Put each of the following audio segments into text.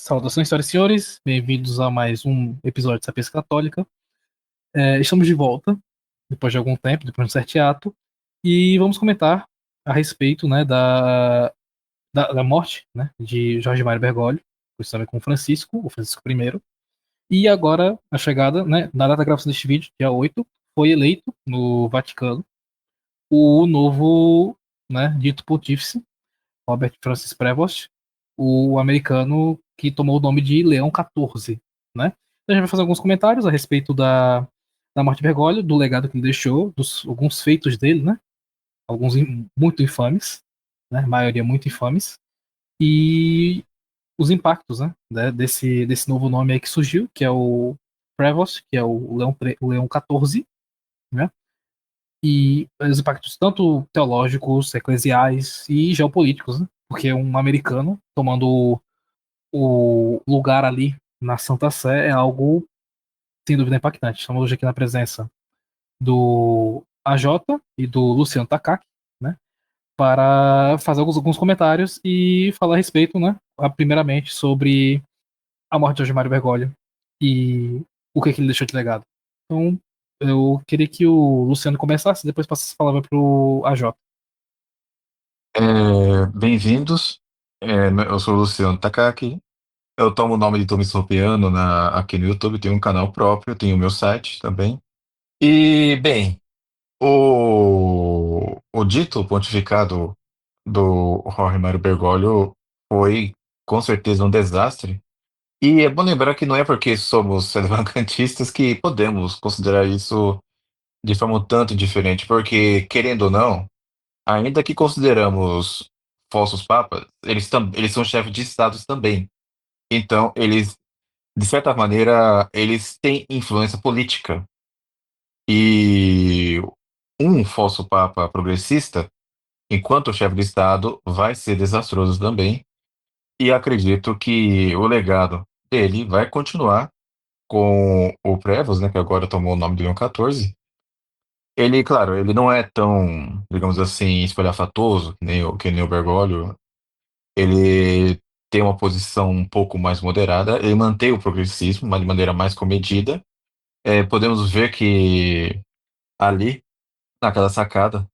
Saudações, senhoras e senhores, bem-vindos a mais um episódio de Sapiência Católica. Estamos de volta, depois de algum tempo, depois de um certo ato, e vamos comentar a respeito, né, da morte, né, de Jorge Mário Bergoglio, conhecido também como Francisco, o Francisco I, e agora a chegada, né, na data da gravação deste vídeo, dia 8, foi eleito no Vaticano o novo, né, dito pontífice, Robert Francis Prevost, o americano que tomou o nome de Leão XIV, né? Então a gente vai fazer alguns comentários a respeito da morte de Bergoglio, do legado que ele deixou, dos alguns feitos dele, né? Alguns muito infames, né? A maioria muito infames, e os impactos, né? Desse novo nome aí que surgiu, que é o Prevost, que é o Leão XIV, né? E os impactos tanto teológicos, eclesiais e geopolíticos, né? Porque um americano tomando o lugar ali na Santa Sé é algo sem dúvida impactante. Estamos hoje aqui na presença do AJ e do Luciano Takaki, né? Para fazer alguns comentários e falar a respeito, né? Primeiramente sobre a morte de Jorge Mário Bergoglio e o que ele deixou de legado. Então, eu queria que o Luciano começasse e depois passasse a palavra para o AJ. Bem-vindos. Eu sou o Luciano Takaki. Eu tomo o nome de Tomi Sopiano aqui no YouTube. Tenho um canal próprio, tenho o meu site também. E, bem, o dito pontificado do Jorge Mário Bergoglio foi com certeza um desastre. E é bom lembrar que não é porque somos salvacantistas que podemos considerar isso de forma um tanto diferente, porque, querendo ou não, ainda que consideramos falsos papas, eles são chefes de estados também. Então, eles, de certa maneira, eles têm influência política. E um falso papa progressista, enquanto chefe de estado, vai ser desastroso também. E acredito que o legado dele vai continuar com o Prevost, né, que agora tomou o nome de Leão XIV. Ele, claro, ele não é tão, digamos assim, espalhafatoso que nem o Bergoglio. Ele tem uma posição um pouco mais moderada, ele mantém o progressismo, mas de maneira mais comedida. Podemos ver que ali, naquela sacada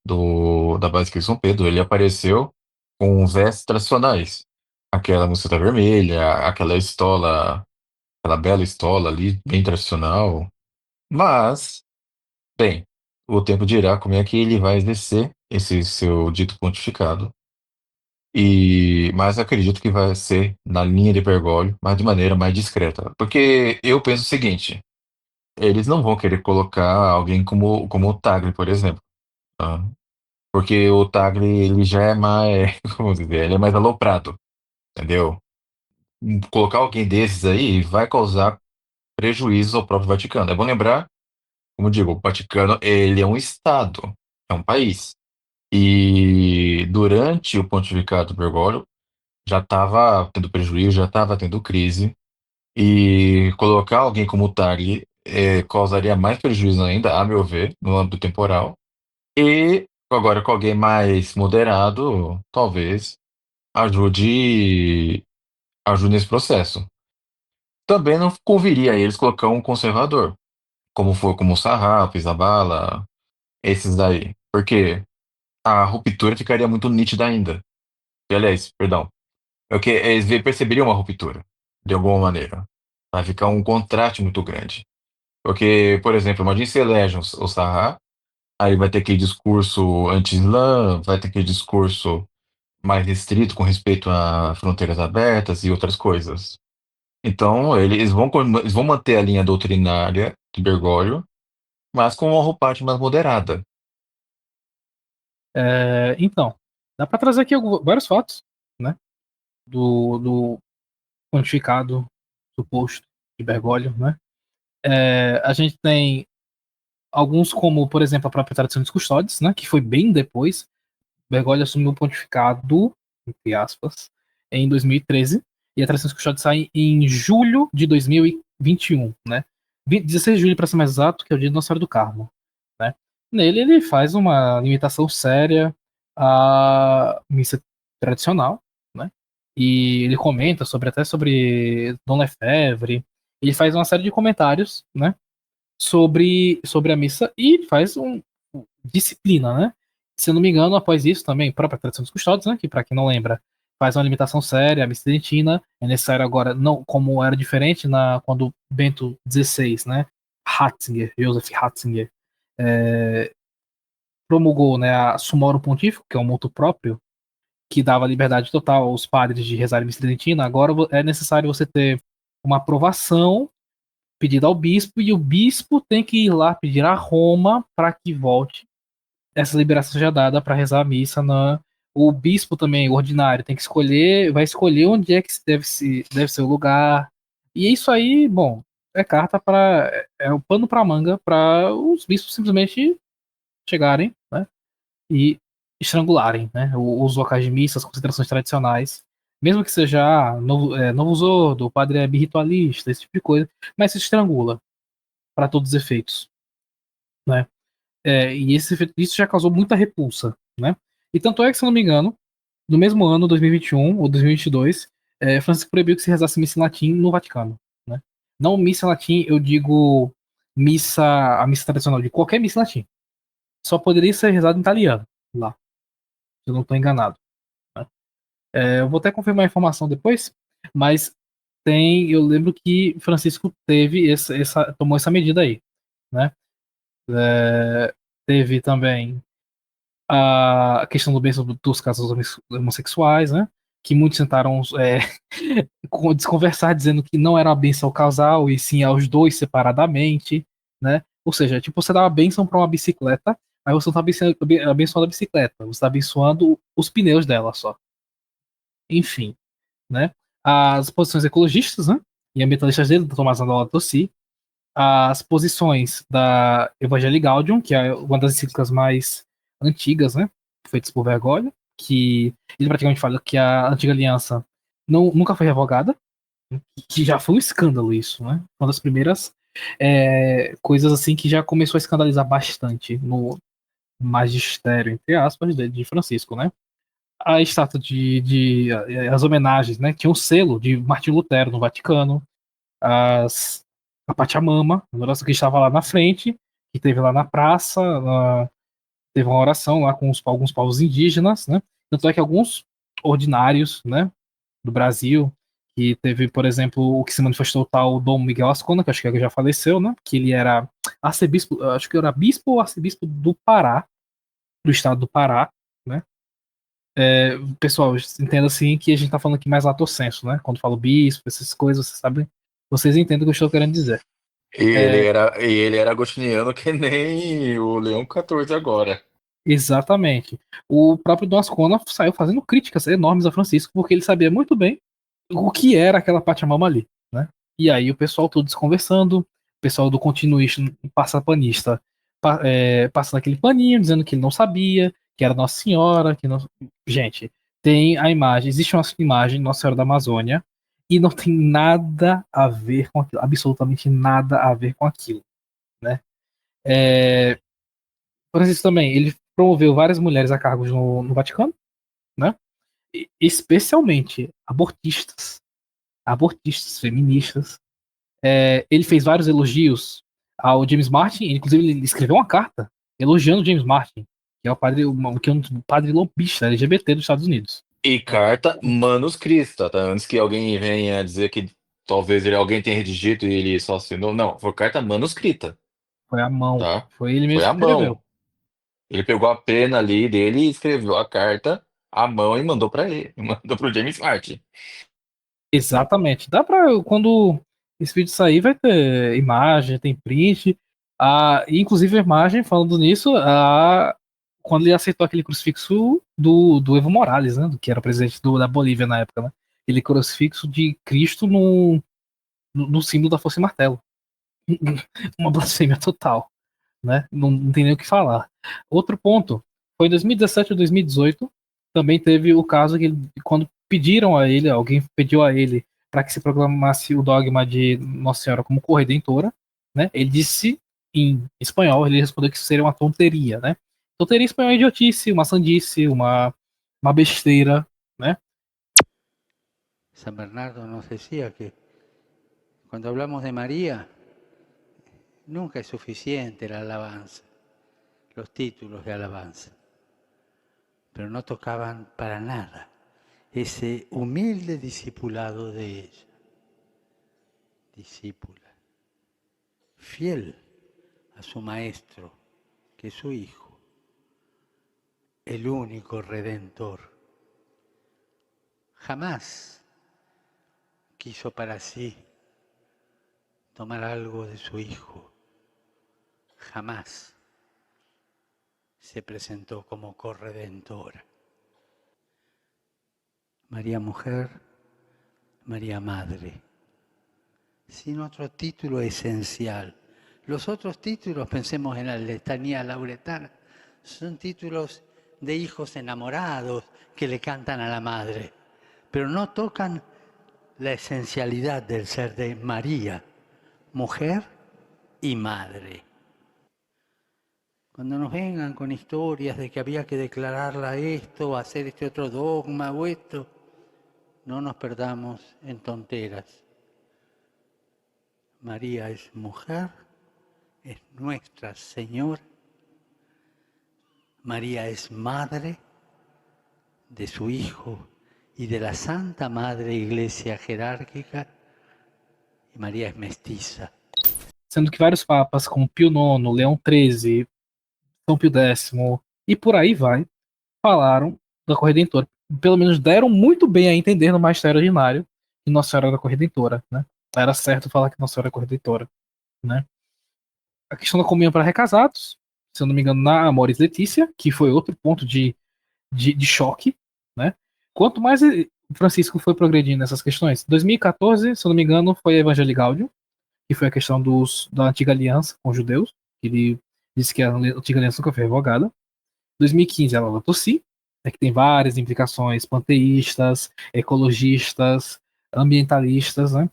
da Basílica de São Pedro, ele apareceu com vestes tradicionais. Aquela museta vermelha, aquela estola, aquela bela estola ali, bem tradicional. Mas, bem, o tempo dirá como é que ele vai exercer esse seu dito pontificado. Mas acredito que vai ser na linha de Bergoglio, mas de maneira mais discreta. Porque eu penso o seguinte: eles não vão querer colocar alguém como o Tagle, por exemplo. Tá? Porque o Tagle, ele já é mais, como dizer, ele é mais aloprado, entendeu? Colocar alguém desses aí vai causar prejuízo ao próprio Vaticano. É bom lembrar, como eu digo, o Vaticano, ele é um estado, é um país. E durante o pontificado do Bergoglio, já estava tendo prejuízo, já estava tendo crise, e colocar alguém como o Tagli causaria mais prejuízo ainda, a meu ver, no âmbito temporal. E agora com alguém mais moderado, talvez ajude nesse processo. Também não conviria a eles colocar um conservador, como foi como o Sarraf, Zabala, esses daí, porque a ruptura ficaria muito nítida ainda. E, aliás, perdão, é o que eles perceberiam uma ruptura, de alguma maneira. Vai ficar um contraste muito grande. Porque, por exemplo, imagine se elege o Sarraj, aí vai ter aquele discurso anti-Islã, vai ter aquele discurso mais restrito com respeito a fronteiras abertas e outras coisas. Então, eles vão manter a linha doutrinária de Bergoglio, mas com uma roupagem mais moderada. Então, dá para trazer aqui vários fatos, né? Do pontificado suposto de Bergoglio, né? A gente tem alguns como, por exemplo, a própria tradição dos custódios, né? Que foi bem depois. Bergoglio assumiu o pontificado, entre aspas, em 2013, e a tradição dos custódios sai em julho de 2021, né? 16 de julho, para ser mais exato, que é o dia do Nossa Senhora do Carmo, né? Nele ele faz uma limitação séria à missa tradicional, né? e ele comenta até sobre Dom Lefebvre. Ele faz uma série de comentários, né, sobre a missa e faz disciplina, né? Se eu não me engano, após isso também, a própria tradição dos custódios, né, que para quem não lembra, faz uma limitação séria, a missa tridentina é necessário agora, não como era diferente quando Bento XVI, né, Joseph Ratzinger, é, promulgou, né, a Sumorum Pontifico, que é um motu próprio, que dava liberdade total aos padres de rezar a missa tridentina. Agora é necessário você ter uma aprovação pedida ao bispo, e o bispo tem que ir lá pedir a Roma para que volte essa liberação seja dada para rezar a missa o bispo também, o ordinário, tem que vai escolher onde é que deve ser o lugar. E isso aí, bom, é carta para é o pano para manga para os bispos simplesmente chegarem, né, e estrangularem, né, os locais de missa, as concentrações tradicionais, mesmo que seja novo Usordo, o padre é birritualista, esse tipo de coisa, mas se estrangula para todos os efeitos, né? E isso já causou muita repulsa, né? E tanto é que, se eu não me engano, no mesmo ano, 2021 ou 2022, Francisco proibiu que se rezasse missa em latim no Vaticano, né? Não missa em latim, eu digo a missa tradicional de qualquer missa em latim. Só poderia ser rezado em italiano lá, se eu não estou enganado, né? Eu vou até confirmar a informação depois, mas eu lembro que Francisco tomou essa medida aí, né? Teve também a questão do bênção dos casos homossexuais, né? Que muitos tentaram desconversar, dizendo que não era a bênção ao casal, e sim aos dois separadamente, né? Ou seja, tipo, você dá uma bênção para uma bicicleta, mas você não está abençoando a bicicleta, você está abençoando os pneus dela só. Enfim, né? As posições ecologistas, né? E ambientalistas dele, do Tomás Andola Tossi, as posições da Evangelii Gaudium, que é uma das encíclicas mais antigas, né, feitas por Bergoglio, que ele praticamente fala que a antiga aliança nunca foi revogada, que já foi um escândalo isso, né? Uma das primeiras coisas assim que já começou a escandalizar bastante no magistério, entre aspas, de Francisco, né? A estátua as homenagens, né? Tinha um selo de Martim Lutero no Vaticano, a Pachamama, a nossa que estava lá na frente, que teve lá na praça, teve uma oração lá com alguns povos indígenas, né? Tanto é que alguns ordinários, né, do Brasil, que teve, por exemplo, o que se manifestou o tal Dom Miguel Ascona, que acho que já faleceu, né? Que ele era arcebispo, acho que era bispo ou arcebispo do Pará, do estado do Pará, né? Pessoal, entenda assim que a gente tá falando aqui mais lato sensu, né? Quando falo bispo, essas coisas, vocês sabem, vocês entendem o que eu estou querendo dizer. E ele era agostiniano que nem o Leão 14 agora. Exatamente. O próprio Dom Ascona saiu fazendo críticas enormes a Francisco, porque ele sabia muito bem o que era aquela Pachamama ali, né? E aí o pessoal todo desconversando, o pessoal do continuista passapanista passando aquele paninho, dizendo que ele não sabia, que era Nossa Senhora, que não... Gente, tem a imagem, existe uma imagem de Nossa Senhora da Amazônia, e não tem nada a ver com aquilo, absolutamente nada a ver com aquilo, né? É, Francisco também, ele promoveu várias mulheres a cargos no Vaticano, né? Especialmente abortistas, feministas. Ele fez vários elogios ao James Martin, inclusive ele escreveu uma carta elogiando o James Martin, que é que é um padre lobista LGBT dos Estados Unidos. E carta manuscrita, tá? Antes que alguém venha dizer que talvez alguém tenha redigido e ele só assinou. Não, foi carta manuscrita, Foi a mão, tá? foi ele Foi mesmo à que escreveu. mão. Ele pegou a pena ali dele e escreveu a carta à mão e mandou para ele, mandou pro James Martin. Exatamente. Quando esse vídeo sair, vai ter imagem, tem print. E inclusive a imagem, falando nisso, quando ele aceitou aquele crucifixo do Evo Morales, né? Que era presidente da Bolívia na época, né? Aquele crucifixo de Cristo no símbolo da Força e Martelo. Uma blasfêmia total, né? Não tem nem o que falar. Outro ponto, foi em 2017 ou 2018, também teve o caso que quando pediram a ele, alguém pediu a ele para que se proclamasse o dogma de Nossa Senhora como corredentora, né? Ele disse em espanhol, ele respondeu que isso seria uma tonteria, né? Tonteria em espanhol é idiotice, uma sandice, uma besteira, né? San Bernardo nos decía que cuando hablamos de María, nunca es suficiente la alabanza, los títulos de alabanza, pero no tocaban para nada ese humilde discipulado de ella, discípula, fiel a su maestro, que es su hijo, el único redentor. Jamás quiso para sí tomar algo de su hijo. Jamás se presentó como corredentora. María Mujer, María Madre, sin otro título esencial. Los otros títulos, pensemos en la letanía lauretana, son títulos de hijos enamorados que le cantan a la madre, pero no tocan la esencialidad del ser de María, mujer y madre. Cuando nos vengan con historias de que había que declararla esto, hacer este otro dogma o esto, no nos perdamos en tonteras. María es mujer, es nuestra Señora. María es madre de su Hijo y de la Santa Madre Iglesia jerárquica. E Maria é mestiça. Sendo que vários papas, como Pio IX, Leão XIII, São Pio X e por aí vai, falaram da Corredentora. Pelo menos deram muito bem a entender no Magistério Ordinário que Nossa Senhora era Corredentora, né? Era certo falar que Nossa Senhora era Corredentora, né? A questão da comunhão para recasados, se eu não me engano, na Amoris Letícia, que foi outro ponto de choque, né? Quanto mais Francisco foi progredindo nessas questões, 2014, se eu não me engano, foi a Evangelii Gaudium, que foi a questão da antiga aliança com os judeus, que ele disse que a antiga aliança nunca foi revogada. 2015, a Laudato Si, que tem várias implicações panteístas, ecologistas, ambientalistas, né,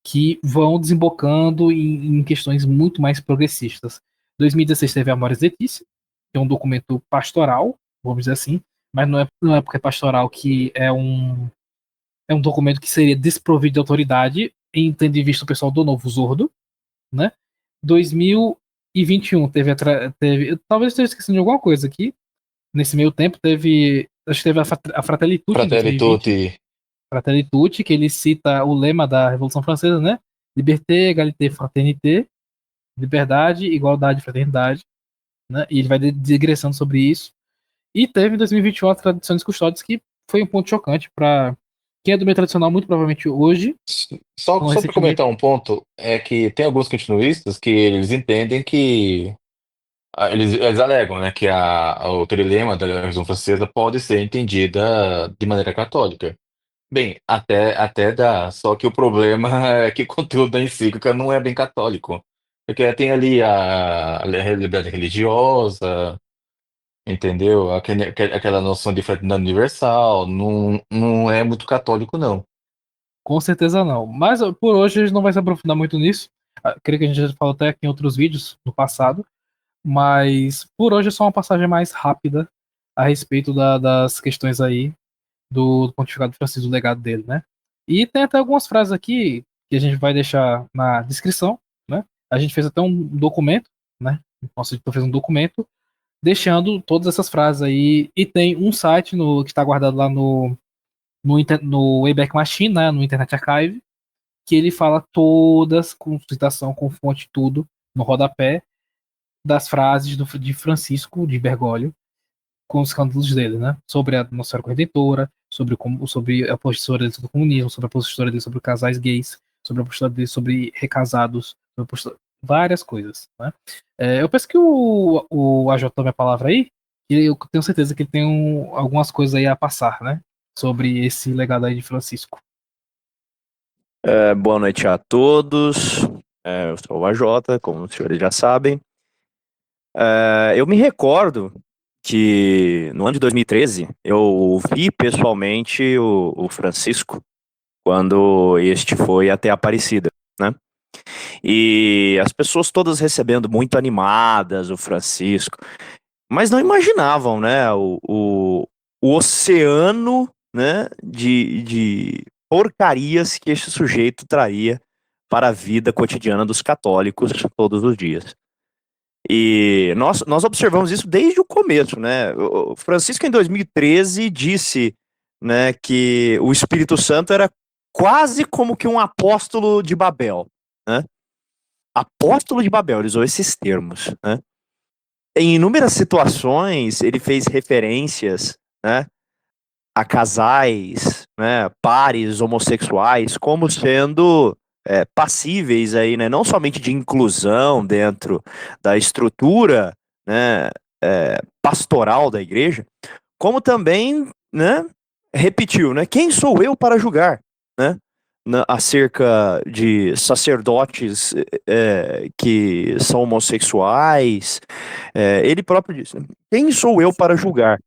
que vão desembocando em questões muito mais progressistas. 2016 teve a Amoris Laetitia, que é um documento pastoral, vamos dizer assim, mas não é porque é pastoral que é um documento que seria desprovido de autoridade, tendo em vista o pessoal do Novo Zordo, né? 2021 teve talvez esteja esquecendo de alguma coisa aqui. Nesse meio tempo acho que teve a Fratelli Tutti em 2020. Fratelli Tutti, que ele cita o lema da Revolução Francesa, né? Liberté, égalité, fraternité, liberdade, igualdade, fraternidade, né? E ele vai digressando sobre isso. E teve em 2021 a Tradições Custódias, que foi um ponto chocante para quem é do meio tradicional, muito provavelmente hoje. Só para comentar um ponto, é que tem alguns continuistas que eles entendem que eles alegam, né, que o trilema da Revolução Francesa pode ser entendida de maneira católica. Bem, até dá, só que o problema é que o conteúdo da encíclica não é bem católico. Porque tem ali a liberdade religiosa, entendeu? Aquela noção de fraternidade universal, não é muito católico, não. Com certeza não. Mas por hoje a gente não vai se aprofundar muito nisso. Creio que a gente já falou até aqui em outros vídeos no passado. Mas por hoje é só uma passagem mais rápida a respeito das questões aí do pontificado de Francisco, do legado dele, né? E tem até algumas frases aqui que a gente vai deixar na descrição, né? A gente fez até um documento, né? Nosso editor fez um documento deixando todas essas frases aí. E tem um site que está guardado lá no Wayback Machine, né? No Internet Archive, que ele fala todas, com citação, com fonte, tudo, no rodapé, das frases de Francisco de Bergoglio com os escândalos dele, né? Sobre a Nossa Senhora Redentora, sobre a postura dele sobre o comunismo, sobre a postura dele sobre casais gays, sobre a postura dele sobre recasados, várias coisas, né? Eu penso que o AJ tome a palavra aí, e eu tenho certeza que ele tem algumas coisas aí a passar, né? Sobre esse legado aí de Francisco. Boa noite a todos. Eu sou o AJ, como os senhores já sabem. Eu me recordo que no ano de 2013 eu vi pessoalmente o Francisco quando este foi até Aparecida, né? E as pessoas todas recebendo muito animadas o Francisco, mas não imaginavam, né, o oceano, né, de porcarias que este sujeito traria para a vida cotidiana dos católicos todos os dias. E nós observamos isso desde o começo, né? O Francisco, em 2013, disse, né, que o Espírito Santo era quase como que um apóstolo de Babel, né? Apóstolo de Babel, ele usou esses termos, né? Em inúmeras situações, ele fez referências, né, a casais, né, pares homossexuais, como sendo passíveis aí, né, não somente de inclusão dentro da estrutura, né, pastoral da igreja, como também, né, repetiu, né, quem sou eu para julgar, né, acerca de sacerdotes que são homossexuais. Ele próprio disse, né, quem sou eu para julgar?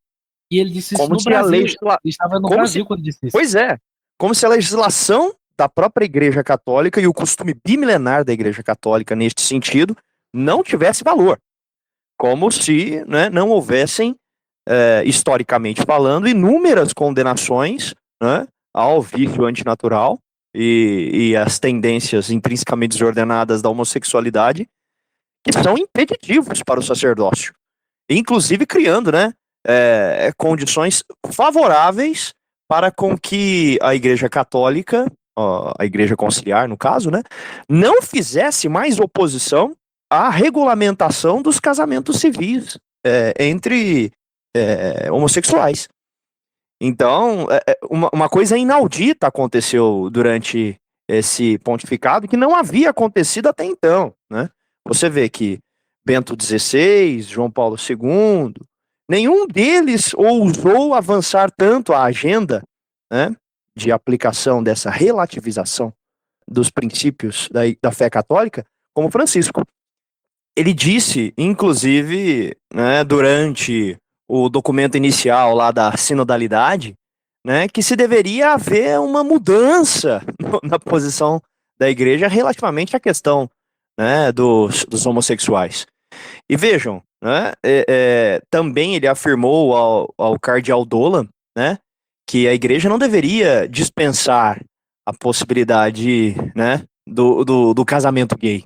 E ele disse isso Como no se a Brasil. lei... Ele estava no como Brasil se- quando disse isso. Pois é, como se a legislação da própria Igreja Católica e o costume bimilenar da Igreja Católica neste sentido não tivesse valor. Como se, né, não houvessem, historicamente falando, inúmeras condenações, né, ao vício antinatural e as tendências intrinsecamente desordenadas da homossexualidade que são impeditivos para o sacerdócio, inclusive criando, né, condições favoráveis para com que a Igreja Católica, a Igreja Conciliar, no caso, né, não fizesse mais oposição à regulamentação dos casamentos civis entre homossexuais. Então, uma coisa inaudita aconteceu durante esse pontificado que não havia acontecido até então, né? Você vê que Bento XVI, João Paulo II, nenhum deles ousou avançar tanto a agenda, né, de aplicação dessa relativização dos princípios da fé católica, como Francisco. Ele disse, inclusive, né, durante o documento inicial lá da sinodalidade, né, que se deveria haver uma mudança na posição da igreja relativamente à questão, né, dos homossexuais. E vejam, né, também ele afirmou ao cardeal Dolan, né, que a igreja não deveria dispensar a possibilidade, né, do casamento gay.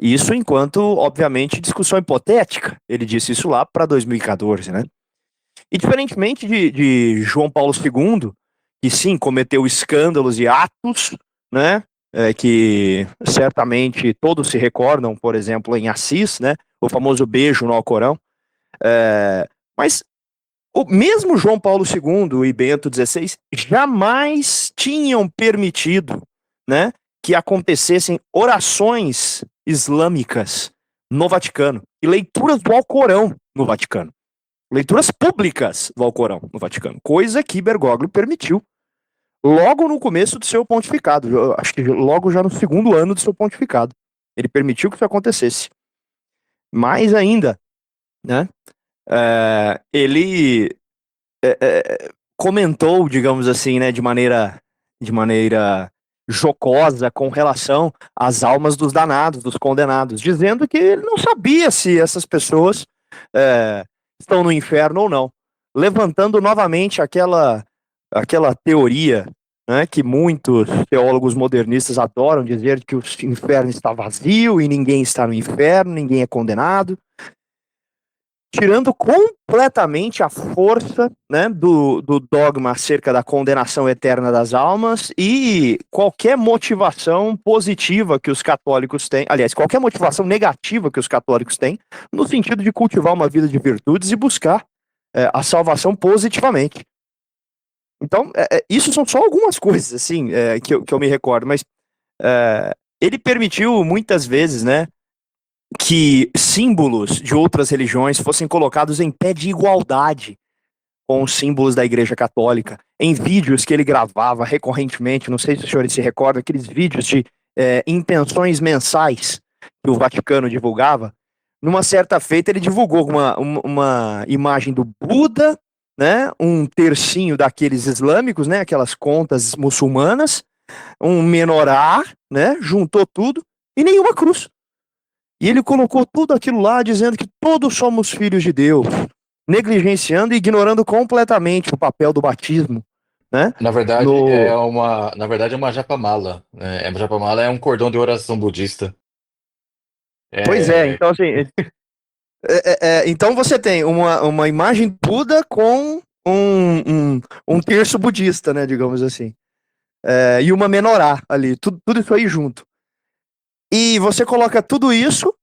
Isso enquanto, obviamente, discussão hipotética. Ele disse isso lá para 2014, né? E diferentemente de João Paulo II, que sim, cometeu escândalos e atos, né, que certamente todos se recordam, por exemplo, em Assis, né, o famoso beijo no Alcorão, mas o mesmo João Paulo II e Bento XVI jamais tinham permitido, né, que acontecessem orações islâmicas no Vaticano e leituras do Alcorão no Vaticano. Leituras públicas do Alcorão no Vaticano, coisa que Bergoglio permitiu logo no começo do seu pontificado, eu acho que logo já no segundo ano do seu pontificado. Ele permitiu que isso acontecesse. Mais ainda, né, ele comentou, digamos assim, né, de maneira jocosa com relação às almas dos danados, dos condenados, dizendo que ele não sabia se essas pessoas estão no inferno ou não, levantando novamente aquela teoria, né, que muitos teólogos modernistas adoram dizer, que o inferno está vazio e ninguém está no inferno, ninguém é condenado, tirando completamente a força, né, do dogma acerca da condenação eterna das almas e qualquer motivação positiva que os católicos têm, aliás, qualquer motivação negativa que os católicos têm, no sentido de cultivar uma vida de virtudes e buscar a salvação positivamente. Então, isso são só algumas coisas, assim, que eu me recordo, mas ele permitiu muitas vezes, né, que símbolos de outras religiões fossem colocados em pé de igualdade com os símbolos da Igreja Católica, em vídeos que ele gravava recorrentemente, não sei se os senhores se recordam, aqueles vídeos de intenções mensais que o Vaticano divulgava. Numa certa feita, ele divulgou uma imagem do Buda, né, um tercinho daqueles islâmicos, né, aquelas contas muçulmanas, um menorá, né, juntou tudo, e nenhuma cruz. E ele colocou tudo aquilo lá, dizendo que todos somos filhos de Deus, negligenciando e ignorando completamente o papel do batismo, né? Na verdade, No... é uma japamala, né? A japamala é um cordão de oração budista. Pois é, É, então assim, então você tem uma imagem de Buda com um terço budista, né, digamos assim. E uma menorá ali, tudo isso aí junto. E você coloca tudo isso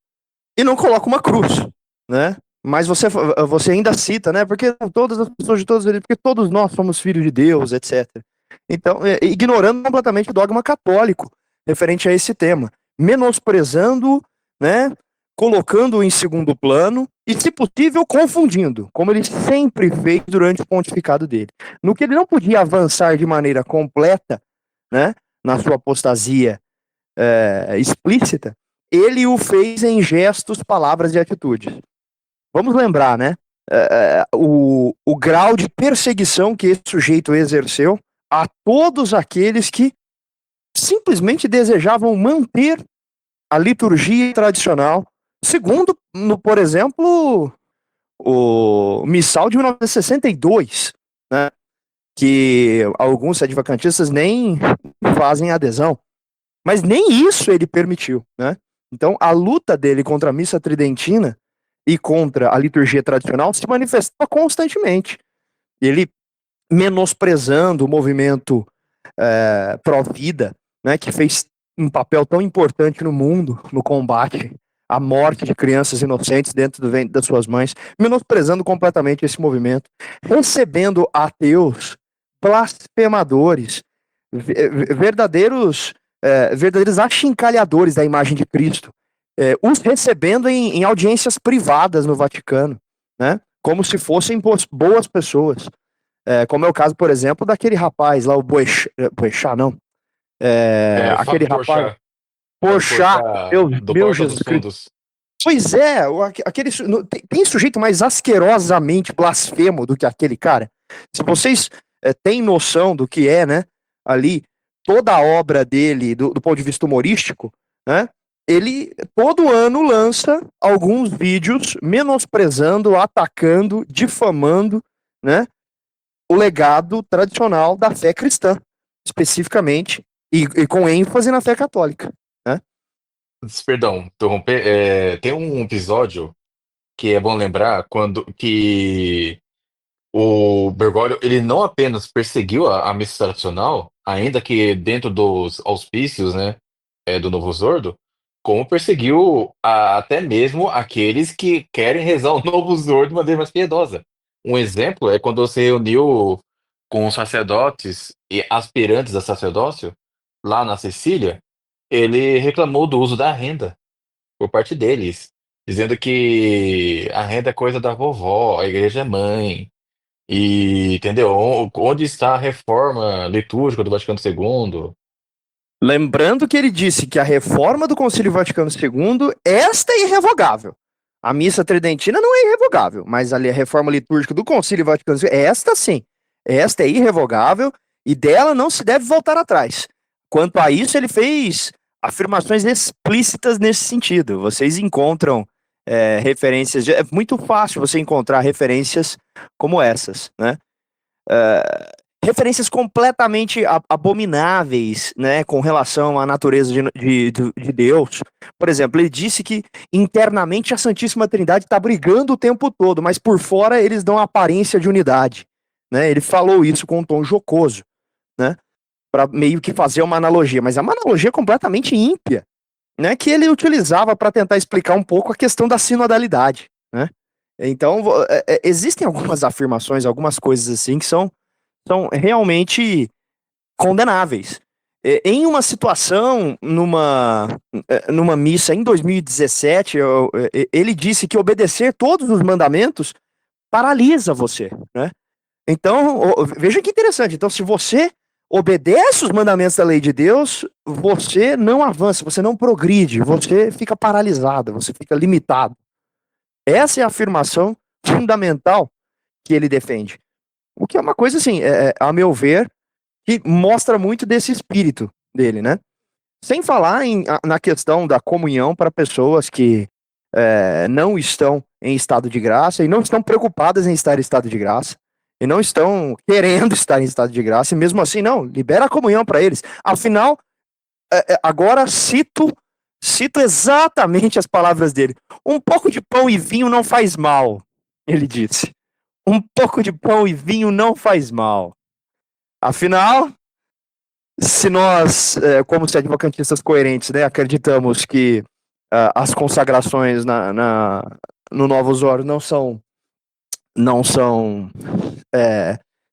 e não coloca uma cruz, né? Mas você ainda cita, né? Porque todas as pessoas de todos eles, porque todos nós somos filhos de Deus, etc. Então, ignorando completamente o dogma católico referente a esse tema, menosprezando, né? Colocando em segundo plano e, se possível, confundindo, como ele sempre fez durante o pontificado dele. No que ele não podia avançar de maneira completa, né? Na sua apostasia explícita, ele o fez em gestos, palavras e atitudes. Vamos lembrar, né? O grau de perseguição que esse sujeito exerceu a todos aqueles que simplesmente desejavam manter a liturgia tradicional, segundo, por exemplo, o Missal de 1962, né? Que alguns advocantistas nem fazem adesão. Mas nem isso ele permitiu, né? Então, a luta dele contra a missa tridentina e contra a liturgia tradicional se manifestava constantemente. Ele menosprezando o movimento pró-vida, né, que fez um papel tão importante no mundo, no combate à morte de crianças inocentes dentro do ventre das suas mães, menosprezando completamente esse movimento, recebendo ateus, blasfemadores, verdadeiros achincalhadores da imagem de Cristo, os recebendo em audiências privadas no Vaticano, né? Como se fossem boas pessoas. Como é o caso, por exemplo, daquele rapaz lá, o Boechat, não. Aquele Fábio rapaz, Porchat. Fábio Porchat, Porchat, do meu Porta Jesus dos Cristo. Fundos. Pois é, tem sujeito mais asquerosamente blasfemo do que aquele cara? Se vocês têm noção do que é, né, ali, toda a obra dele, do ponto de vista humorístico, né, ele todo ano lança alguns vídeos menosprezando, atacando, difamando, né, o legado tradicional da fé cristã, especificamente, e com ênfase na fé católica, né? Perdão, interromper. Tem um episódio que é bom lembrar quando que o Bergoglio ele não apenas perseguiu a missa tradicional, ainda que dentro dos auspícios, né, do Novo Zordo, como perseguiu até mesmo aqueles que querem rezar o Novo Zordo de maneira mais piedosa. Um exemplo é quando se reuniu com os sacerdotes e aspirantes a sacerdócio lá na Sicília, ele reclamou do uso da renda por parte deles, dizendo que a renda é coisa da vovó, a igreja é mãe. E, entendeu? Onde está a reforma litúrgica do Vaticano II? Lembrando que ele disse que a reforma do Concílio Vaticano II, esta é irrevogável. A missa tridentina não é irrevogável, mas a reforma litúrgica do Concílio Vaticano II, esta sim, esta é irrevogável e dela não se deve voltar atrás. Quanto a isso, ele fez afirmações explícitas nesse sentido. Vocês encontram referências, é muito fácil você encontrar referências como essas, né? Referências completamente abomináveis, né, com relação à natureza de Deus. Por exemplo, ele disse que internamente a Santíssima Trindade está brigando o tempo todo, mas por fora eles dão a aparência de unidade, né? Ele falou isso com um tom jocoso, né, para meio que fazer uma analogia, mas é uma analogia completamente ímpia, né, que ele utilizava para tentar explicar um pouco a questão da sinodalidade, né? Então, existem algumas afirmações, algumas coisas assim que são realmente condenáveis. Em uma situação, numa missa em 2017, ele disse que obedecer todos os mandamentos paralisa você, né? Então, veja que interessante. Então, se você obedece os mandamentos da lei de Deus, você não avança, você não progride, você fica paralisado, você fica limitado. Essa é a afirmação fundamental que ele defende. O que é uma coisa, assim, a meu ver, que mostra muito desse espírito dele, né? Sem falar na questão da comunhão para pessoas que não estão em estado de graça e não estão preocupadas em estar em estado de graça. e não estão querendo estar em estado de graça, e mesmo assim, não, libera a comunhão para eles. Afinal, agora cito exatamente as palavras dele. Um pouco de pão e vinho não faz mal, ele disse. Um pouco de pão e vinho não faz mal. Afinal, se nós, como advocantistas coerentes, né, acreditamos que as consagrações no Novo Osório não são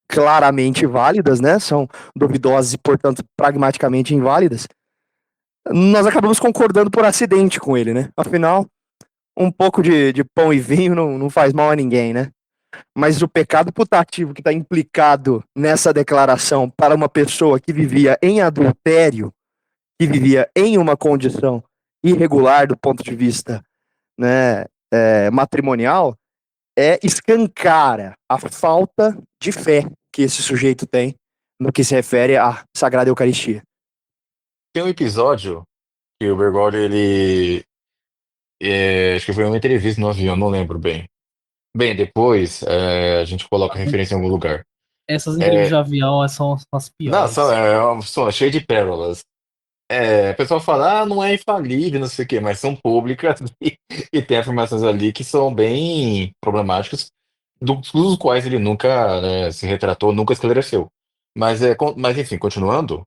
claramente válidas, né, são duvidosas e, portanto, pragmaticamente inválidas, nós acabamos concordando por acidente com ele, né? Afinal, um pouco de pão e vinho não faz mal a ninguém, né? Mas o pecado putativo que está implicado nessa declaração para uma pessoa que vivia em adultério, que vivia em uma condição irregular do ponto de vista, né, matrimonial, escancara a falta de fé que esse sujeito tem no que se refere à Sagrada Eucaristia. Tem um episódio que o Bergoglio, acho que foi uma entrevista no avião, não lembro bem. Bem, depois a gente coloca referência em algum lugar. Essas entrevistas É, de avião são as não, piores. são cheio de pérolas. A pessoa fala, não é infalível, não sei o quê, mas são públicas e tem afirmações ali que são bem problemáticas, dos quais ele nunca, né, se retratou, nunca esclareceu. Mas enfim, continuando,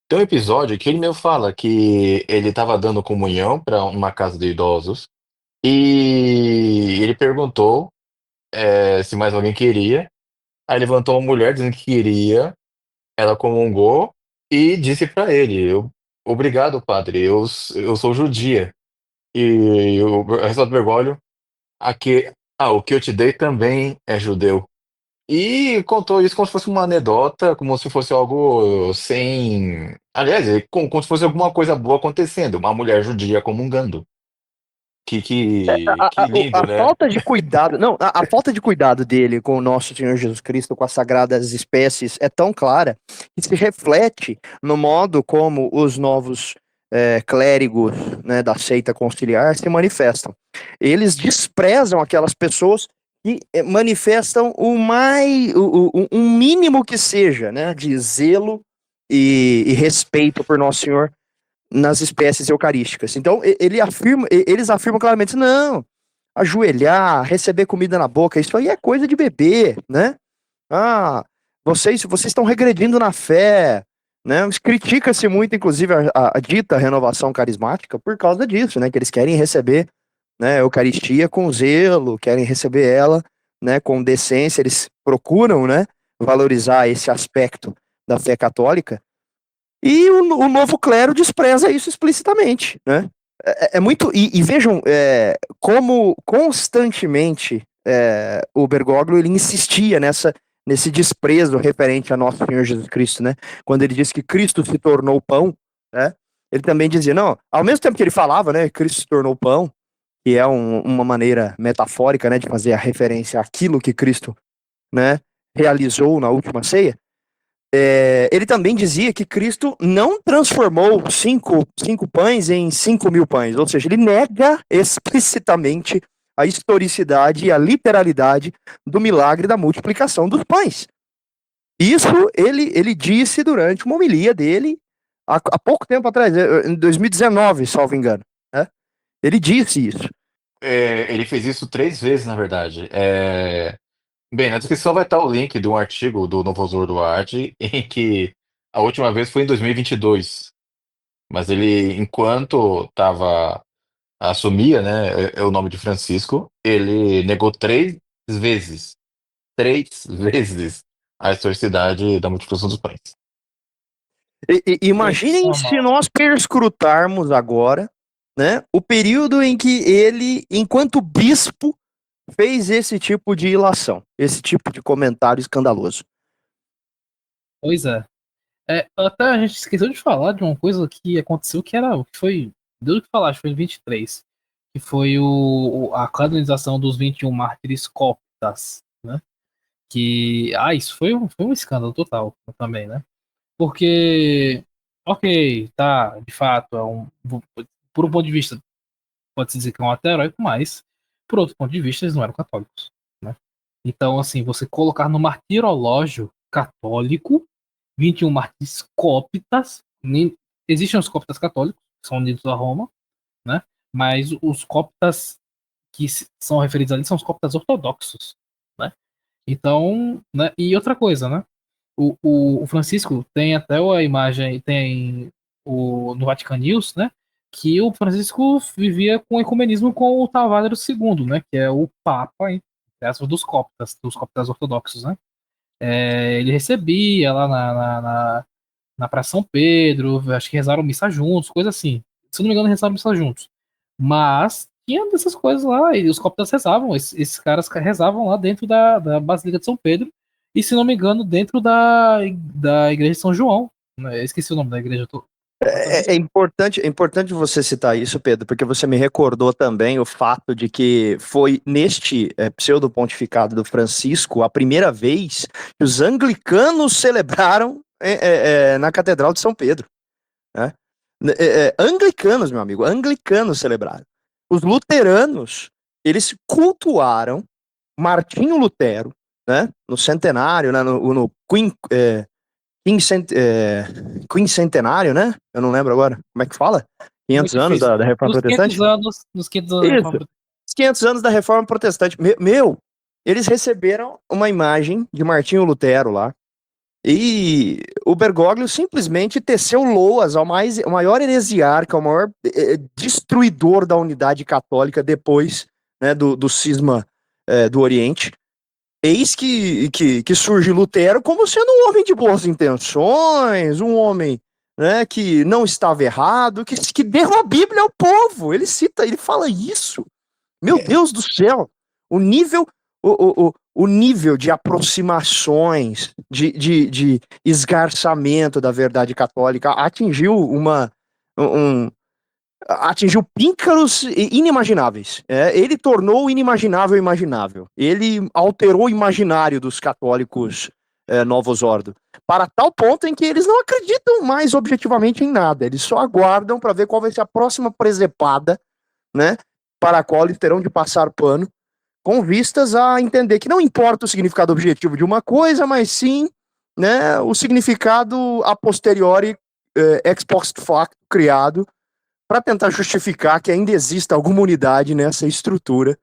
tem um episódio que ele mesmo fala que ele estava dando comunhão para uma casa de idosos e ele perguntou se mais alguém queria. Aí levantou uma mulher dizendo que queria, ela comungou e disse para ele: obrigado, padre, eu sou judia. E a resposta do Bergoglio, aqui, o que eu te dei também é judeu. E contou isso como se fosse uma anedota, como se fosse algo sem. Aliás, como se fosse alguma coisa boa acontecendo, uma mulher judia comungando. Que lindo, A né? falta de cuidado, não, a falta de cuidado dele com o nosso Senhor Jesus Cristo, com as sagradas espécies, é tão clara que se reflete no modo como os novos clérigos, né, da seita conciliar se manifestam. Eles desprezam aquelas pessoas que manifestam um mínimo que seja, né, de zelo e respeito por Nosso Senhor nas espécies eucarísticas. Então, eles afirmam claramente, não, ajoelhar, receber comida na boca, isso aí é coisa de bebê, né? Ah, vocês estão regredindo na fé, né? Critica-se muito, inclusive, a dita renovação carismática por causa disso, né? Que eles querem receber, né, a Eucaristia com zelo, querem receber ela, né, com decência, eles procuram, né, valorizar esse aspecto da fé católica, e o novo clero despreza isso explicitamente, né? É muito. E vejam como constantemente o Bergoglio ele insistia nesse desprezo referente a nosso Senhor Jesus Cristo, né? Quando ele disse que Cristo se tornou pão, né? Ele também dizia, não, ao mesmo tempo que ele falava, né, Cristo se tornou pão, que é uma maneira metafórica, né, de fazer a referência àquilo que Cristo, né, realizou na última ceia. Ele também dizia que Cristo não transformou cinco pães em 5.000 pães, ou seja, ele nega explicitamente a historicidade e a literalidade do milagre da multiplicação dos pães. Isso ele disse durante uma homilia dele há pouco tempo atrás, em 2019, salvo engano. Né? Ele disse isso. Ele fez isso 3 vezes, na verdade. Bem, na descrição vai estar o link de um artigo do Novo Osor Duarte, em que a última vez foi em 2022. Mas ele, enquanto assumia, né, o nome de Francisco, ele negou 3 vezes, 3 vezes a historicidade da multiplicação dos pães. Imaginem se nós perscrutarmos agora, né, o período em que ele, enquanto bispo, fez esse tipo de ilação, esse tipo de comentário escandaloso. Pois é. Até a gente esqueceu de falar de uma coisa que aconteceu que foi. Deu o que falar, acho que foi em 23. Que foi a canonização dos 21 mártires coptas, né? Que. Isso foi um escândalo total também, né? Porque. Ok, tá, de fato, por um ponto de vista, pode-se dizer que é um ato heróico, mas, por outro ponto de vista, eles não eram católicos, né? Então, assim, você colocar no martirológio católico 21 mártires cóptas, existem os cóptas católicos, que são unidos a Roma, né? Mas os cóptas que são referidos ali são os cóptas ortodoxos, né? Então, né? E outra coisa, né? O Francisco tem até a imagem, tem no Vatican News, né? Que o Francisco vivia com ecumenismo com o Tavário II, né? Que é o Papa, entre aspas, dos cóptas ortodoxos, né? Ele recebia lá na Praça São Pedro, acho que rezaram missa juntos, coisa assim. Se eu não me engano, rezaram missa juntos. Mas tinha dessas coisas lá, e os coptas rezavam, esses caras rezavam lá dentro da Basílica de São Pedro, e se não me engano, dentro da Igreja de São João. Né? Eu esqueci o nome da igreja. É importante você citar isso, Pedro, porque você me recordou também o fato de que foi neste pseudo-pontificado do Francisco a primeira vez que os anglicanos celebraram na Catedral de São Pedro. Né? Anglicanos, meu amigo, anglicanos celebraram. Os luteranos, eles cultuaram Martinho Lutero, né? No centenário, né? no quincentenário, né? Eu não lembro agora. Como é que fala? 500 anos da Reforma Protestante? Nos 500 anos da Reforma Protestante. Os 500 anos da Reforma Protestante. Eles receberam uma imagem de Martinho Lutero lá. E o Bergoglio simplesmente teceu loas ao maior heresiarca, ao maior destruidor da unidade católica depois, né, do cisma do Oriente. Eis que surge Lutero como sendo um homem de boas intenções, um homem, né, que não estava errado, que deu a Bíblia ao povo. Ele fala isso. Meu Deus do céu! O nível de aproximações, de esgarçamento da verdade católica atingiu atingiu píncaros inimagináveis. Ele tornou o inimaginável imaginável. Ele alterou o imaginário dos católicos Novos Ordo, para tal ponto em que eles não acreditam mais objetivamente em nada. Eles só aguardam para ver qual vai ser a próxima presepada, né, para a qual eles terão de passar pano, com vistas a entender que não importa o significado objetivo de uma coisa, mas sim, né, o significado a posteriori, ex post facto, criado para tentar justificar que ainda exista alguma unidade nessa estrutura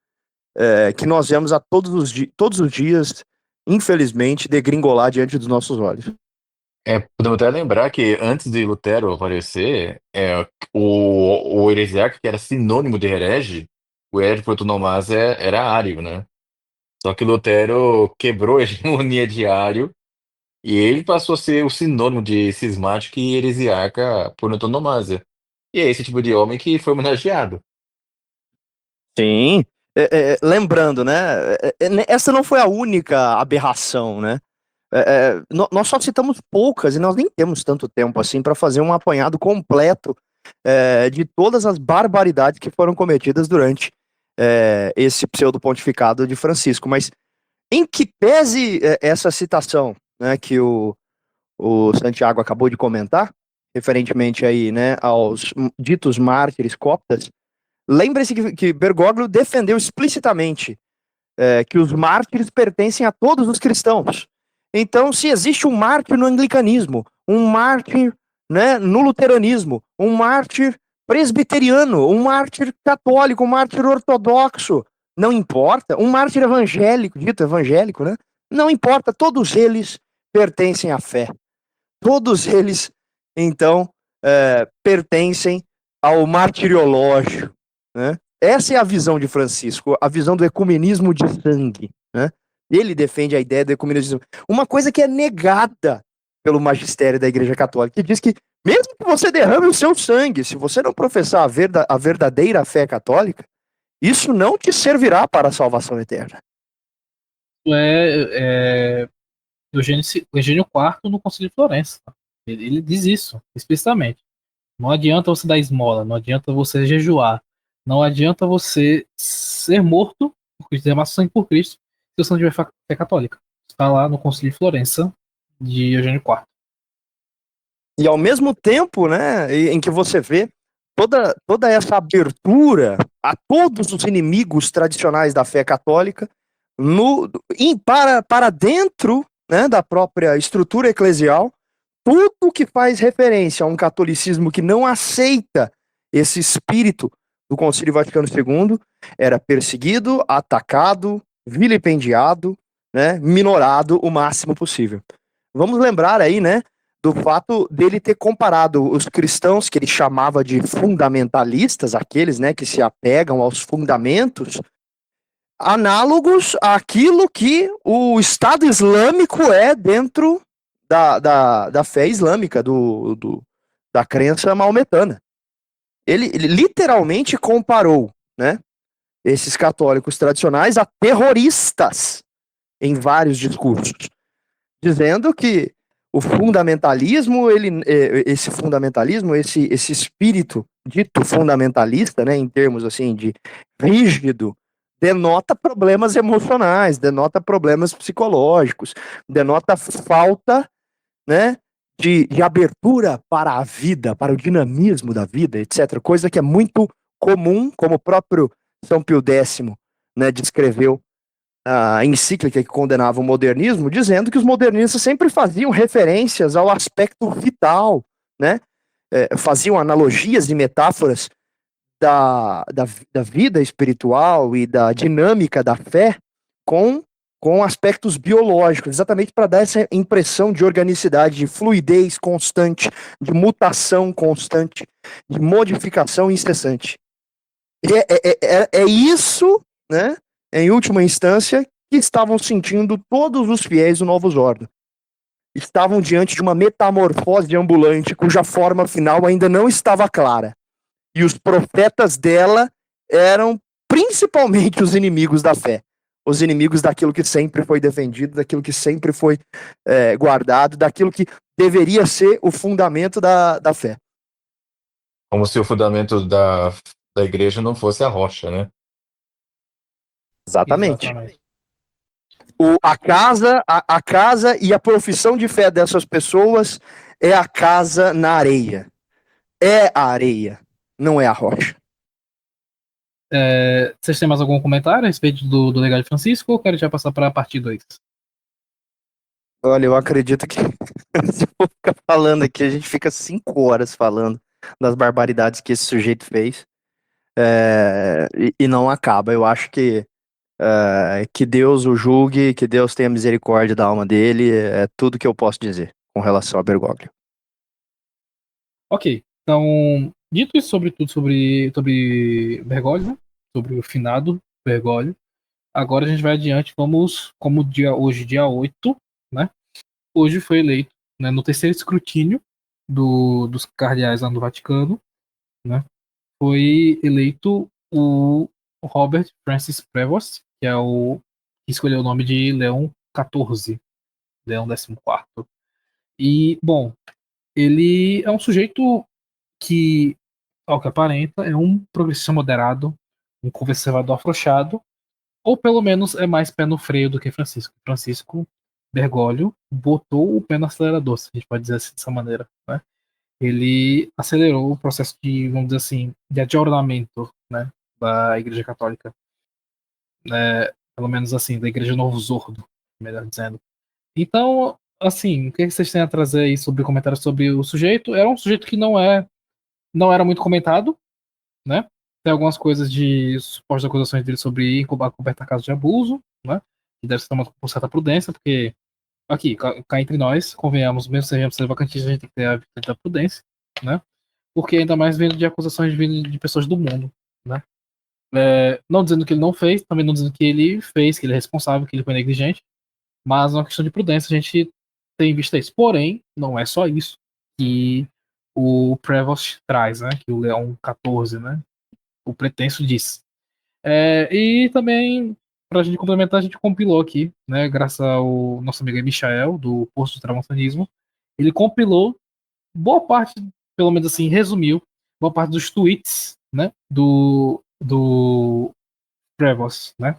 que nós vemos todos os dias, infelizmente, degringolar diante dos nossos olhos. Podemos até lembrar que antes de Lutero aparecer, o heresiarca, que era sinônimo de herege, o herege por antonomasia era ário, né? Só que Lutero quebrou a hegemonia de ário e ele passou a ser o sinônimo de cismático e heresiarca por antonomasia. E é esse tipo de homem que foi homenageado. Sim, lembrando, né? Essa não foi a única aberração, né? Nós só citamos poucas e nós nem temos tanto tempo assim para fazer um apanhado completo de todas as barbaridades que foram cometidas durante esse pseudo-pontificado de Francisco. Mas em que pese essa citação, né, que o Santiago acabou de comentar, referentemente aí, né, aos ditos mártires coptas, lembre-se que Bergoglio defendeu explicitamente que os mártires pertencem a todos os cristãos. Então, se existe um mártir no anglicanismo, um mártir, né, no luteranismo, um mártir presbiteriano, um mártir católico, um mártir ortodoxo, não importa, um mártir evangélico, dito evangélico, né? Não importa, todos eles pertencem à fé. Todos eles, então, pertencem ao martiriológio, né? Essa é a visão de Francisco, a visão do ecumenismo de sangue, né? Ele defende a ideia do ecumenismo. Uma coisa que é negada pelo magistério da Igreja Católica, que diz que mesmo que você derrame o seu sangue, se você não professar a verdadeira fé católica, isso não te servirá para a salvação eterna. Eugênio IV no Concílio de Florença. Ele diz isso explicitamente. Não adianta você dar esmola, não adianta você jejuar, não adianta você ser morto, derramar sangue por Cristo, se você não tiver fé católica. Está lá no Concílio de Florença de Eugênio IV. E ao mesmo tempo, né, em que você vê toda essa abertura a todos os inimigos tradicionais da fé católica, para dentro, né, da própria estrutura eclesial, tudo que faz referência a um catolicismo que não aceita esse espírito do Concílio Vaticano II era perseguido, atacado, vilipendiado, né, minorado o máximo possível. Vamos lembrar aí, né, do fato dele ter comparado os cristãos que ele chamava de fundamentalistas, aqueles, né, que se apegam aos fundamentos, análogos àquilo que o Estado Islâmico é dentro da fé islâmica, da crença maometana. Ele literalmente comparou, né, esses católicos tradicionais a terroristas em vários discursos, dizendo que o fundamentalismo, esse espírito dito fundamentalista, né, em termos assim de rígido, denota problemas emocionais, denota problemas psicológicos, denota falta, né, de abertura para a vida, para o dinamismo da vida, etc. Coisa que é muito comum, como o próprio São Pio X, né, descreveu a encíclica que condenava o modernismo, dizendo que os modernistas sempre faziam referências ao aspecto vital, né? Faziam analogias e metáforas da vida espiritual e da dinâmica da fé com aspectos biológicos, exatamente para dar essa impressão de organicidade, de fluidez constante, de mutação constante, de modificação incessante. É isso, né, em última instância, que estavam sentindo todos os fiéis do Novus Ordo. Estavam diante de uma metamorfose ambulante cuja forma final ainda não estava clara. E os profetas dela eram principalmente os inimigos da fé. Os inimigos daquilo que sempre foi defendido, daquilo que sempre foi guardado, daquilo que deveria ser o fundamento da fé. Como se o fundamento da igreja não fosse a rocha, né? Exatamente. A casa e a profissão de fé dessas pessoas é a casa na areia. É a areia, não é a rocha. Vocês têm mais algum comentário a respeito do legado de Francisco ou quero já passar para a parte 2? Olha, eu acredito que se eu for ficar falando aqui, a gente fica 5 horas falando das barbaridades que esse sujeito fez e não acaba. Eu acho que Deus o julgue, que Deus tenha misericórdia da alma dele, é tudo que eu posso dizer com relação a Bergoglio. Ok, então, dito isso sobre tudo sobre Bergoglio, né? Sobre o finado Bergoglio, agora a gente vai adiante, vamos, como hoje, dia 8, né? Hoje foi eleito, né, no terceiro escrutínio dos cardeais lá no Vaticano, né? Foi eleito o Robert Francis Prevost, que é o que escolheu o nome de Leão XIV, Leão XIV. E, bom, ele é um sujeito que, ao que aparenta, é um progressista moderado, um conservador afrouxado, ou pelo menos é mais pé no freio do que Francisco. Francisco Bergoglio botou o pé no acelerador, se a gente pode dizer assim, dessa maneira, né? Ele acelerou o processo de, vamos dizer assim, de adjornamento, né, da Igreja Católica, né, pelo menos assim, da Igreja Novo Zordo, melhor dizendo. Então, assim, o que vocês têm a trazer aí sobre comentários sobre o sujeito? Era um sujeito que não era muito comentado, né? Tem algumas coisas de supostas acusações dele sobre cobertar casos de abuso, né? Que deve ser tomado com certa prudência, porque aqui, cá entre nós, convenhamos, mesmo sejamos vacantistas, a gente tem que ter a vida da prudência, né? Porque ainda mais vindo de acusações vindo de pessoas do mundo, né? Não dizendo que ele não fez, também não dizendo que ele fez, que ele é responsável, que ele foi negligente, mas é uma questão de prudência, a gente tem visto isso. Porém, não é só isso que o Prevost traz, né? Que o Leão XIV, né? O pretenso diz. E também, para a gente complementar, a gente compilou aqui, né? Graças ao nosso amigo Michael, do Posto do Tramontanismo, ele compilou boa parte, pelo menos assim, resumiu, boa parte dos tweets, né? Do Prevost, né?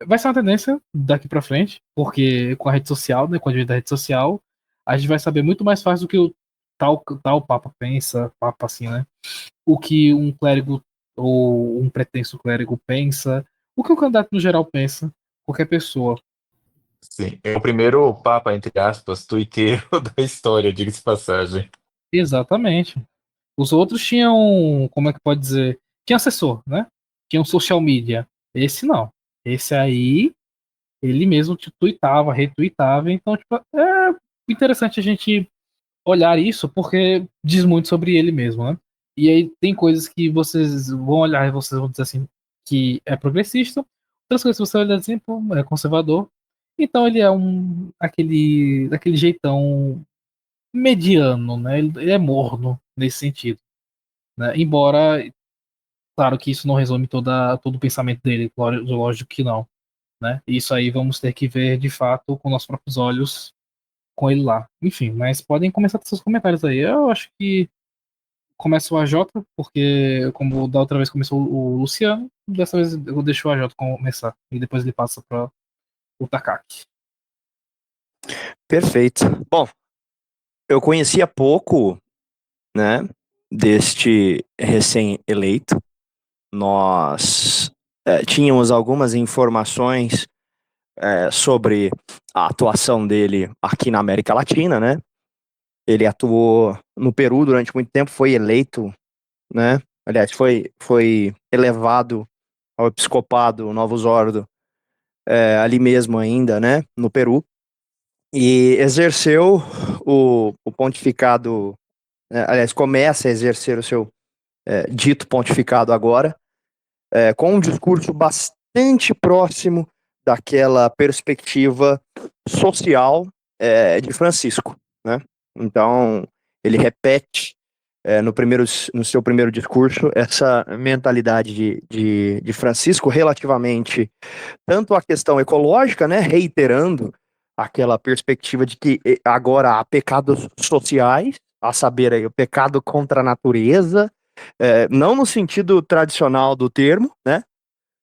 Vai ser uma tendência daqui para frente, porque com a rede social, né, com a advento da rede social, a gente vai saber muito mais fácil do que o tal Papa pensa, Papa assim, né? O que um clérigo ou um pretenso clérigo pensa, o que o candidato no geral pensa, qualquer pessoa. Sim, é o primeiro papa, entre aspas, tuiteiro da história, diga-se de passagem. Exatamente. Os outros tinham, como é que pode dizer? Tinha assessor, né? Tinha um social media. Esse não. Esse aí, ele mesmo tipo, tweetava, retweetava. Então, tipo, é interessante a gente olhar isso porque diz muito sobre ele mesmo, né? E aí tem coisas que vocês vão olhar e vocês vão dizer assim que é progressista, outras coisas que você vai olhar assim, pô, é conservador. Então ele é daquele jeitão mediano, né? Ele é morno nesse sentido, né? Embora, claro que isso não resume todo o pensamento dele, lógico que não, né? Isso aí vamos ter que ver de fato com nossos próprios olhos com ele lá. Enfim, mas podem começar com seus comentários aí. Eu acho que começa o AJ, porque como da outra vez começou o Luciano, dessa vez eu deixo o AJ começar e depois ele passa para o Takaki. Perfeito. Bom, eu conhecia pouco, né, deste recém-eleito. Nós tínhamos algumas informações sobre a atuação dele aqui na América Latina, né? Ele atuou no Peru durante muito tempo, foi eleito, né? Aliás, foi elevado ao episcopado Novus Ordo ali mesmo ainda, né? No Peru. E exerceu o pontificado, aliás, começa a exercer o seu dito pontificado agora, com um discurso bastante próximo daquela perspectiva social de Francisco, né? Então, ele repete no seu primeiro discurso essa mentalidade de Francisco relativamente tanto à questão ecológica, né, reiterando aquela perspectiva de que agora há pecados sociais, a saber, aí, o pecado contra a natureza, não no sentido tradicional do termo, né,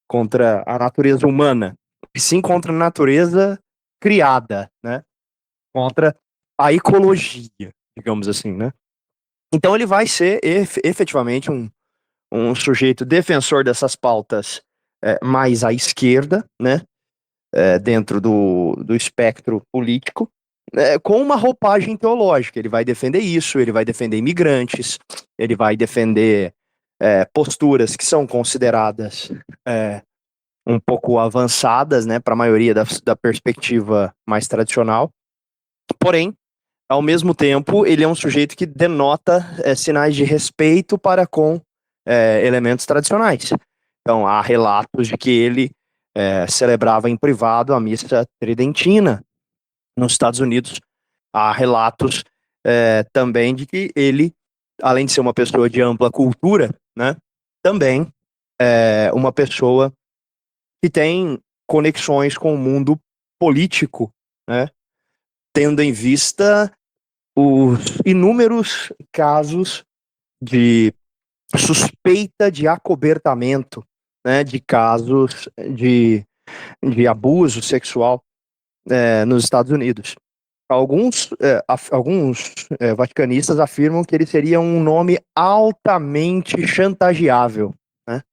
contra a natureza humana, e sim contra a natureza criada, né, contra a ecologia, digamos assim, né. Então ele vai ser efetivamente um sujeito defensor dessas pautas mais à esquerda, né, dentro do espectro político, com uma roupagem teológica. Ele vai defender isso, ele vai defender imigrantes, ele vai defender posturas que são consideradas um pouco avançadas, né, para a maioria da perspectiva mais tradicional. Porém, ao mesmo tempo, ele é um sujeito que denota sinais de respeito para com elementos tradicionais. Então, há relatos de que ele celebrava em privado a missa tridentina nos Estados Unidos. Há relatos também de que ele, além de ser uma pessoa de ampla cultura, né, também é uma pessoa que tem conexões com o mundo político, né, tendo em vista os inúmeros casos de suspeita de acobertamento, né, de casos de abuso sexual nos Estados Unidos. Alguns vaticanistas afirmam que ele seria um nome altamente chantageável, né?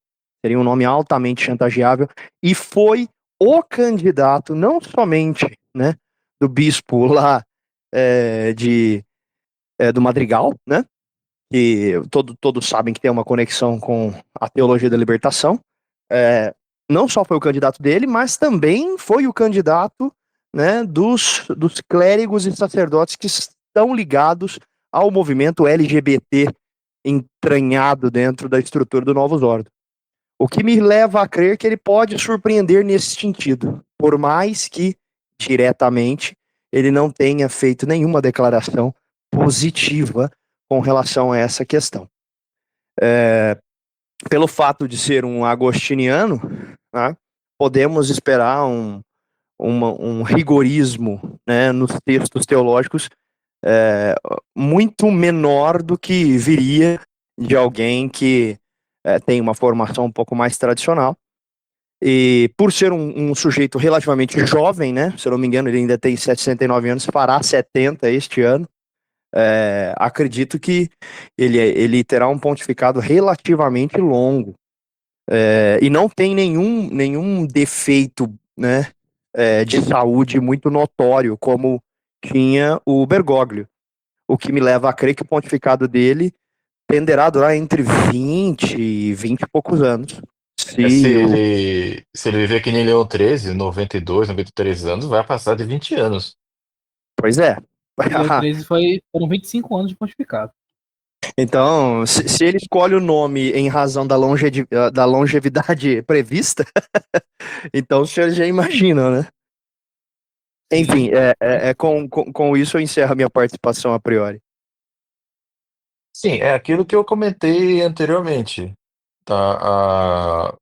Seria um nome altamente chantageável e foi o candidato não somente, né, do bispo lá do Madrigal, né? Que todos sabem que tem uma conexão com a teologia da libertação. Não só foi o candidato dele, mas também foi o candidato, né, dos clérigos e sacerdotes que estão ligados ao movimento LGBT entranhado dentro da estrutura do Novus Ordo. O que me leva a crer que ele pode surpreender nesse sentido, por mais que, diretamente, ele não tenha feito nenhuma declaração positiva com relação a essa questão. Pelo fato de ser um agostiniano, né, podemos esperar um rigorismo, né, nos textos teológicos muito menor do que viria de alguém que tem uma formação um pouco mais tradicional. E por ser um sujeito relativamente jovem, né, se eu não me engano, ele ainda tem 69 anos, fará 70 este ano, acredito que ele terá um pontificado relativamente longo. E não tem nenhum defeito, né, de saúde muito notório, como tinha o Bergoglio. O que me leva a crer que o pontificado dele tenderá a durar entre 20 e 20 e poucos anos. Se Se o... ele viver que nem Leão 13, 92, 93 anos, vai passar de 20 anos. Pois é. E Leão 13 foram 25 anos de pontificado. Então, se ele escolhe o nome em razão da longevidade prevista, então o senhor já imagina, né? Enfim, Sim. com isso eu encerro a minha participação a priori. Sim, é aquilo que eu comentei anteriormente. Tá?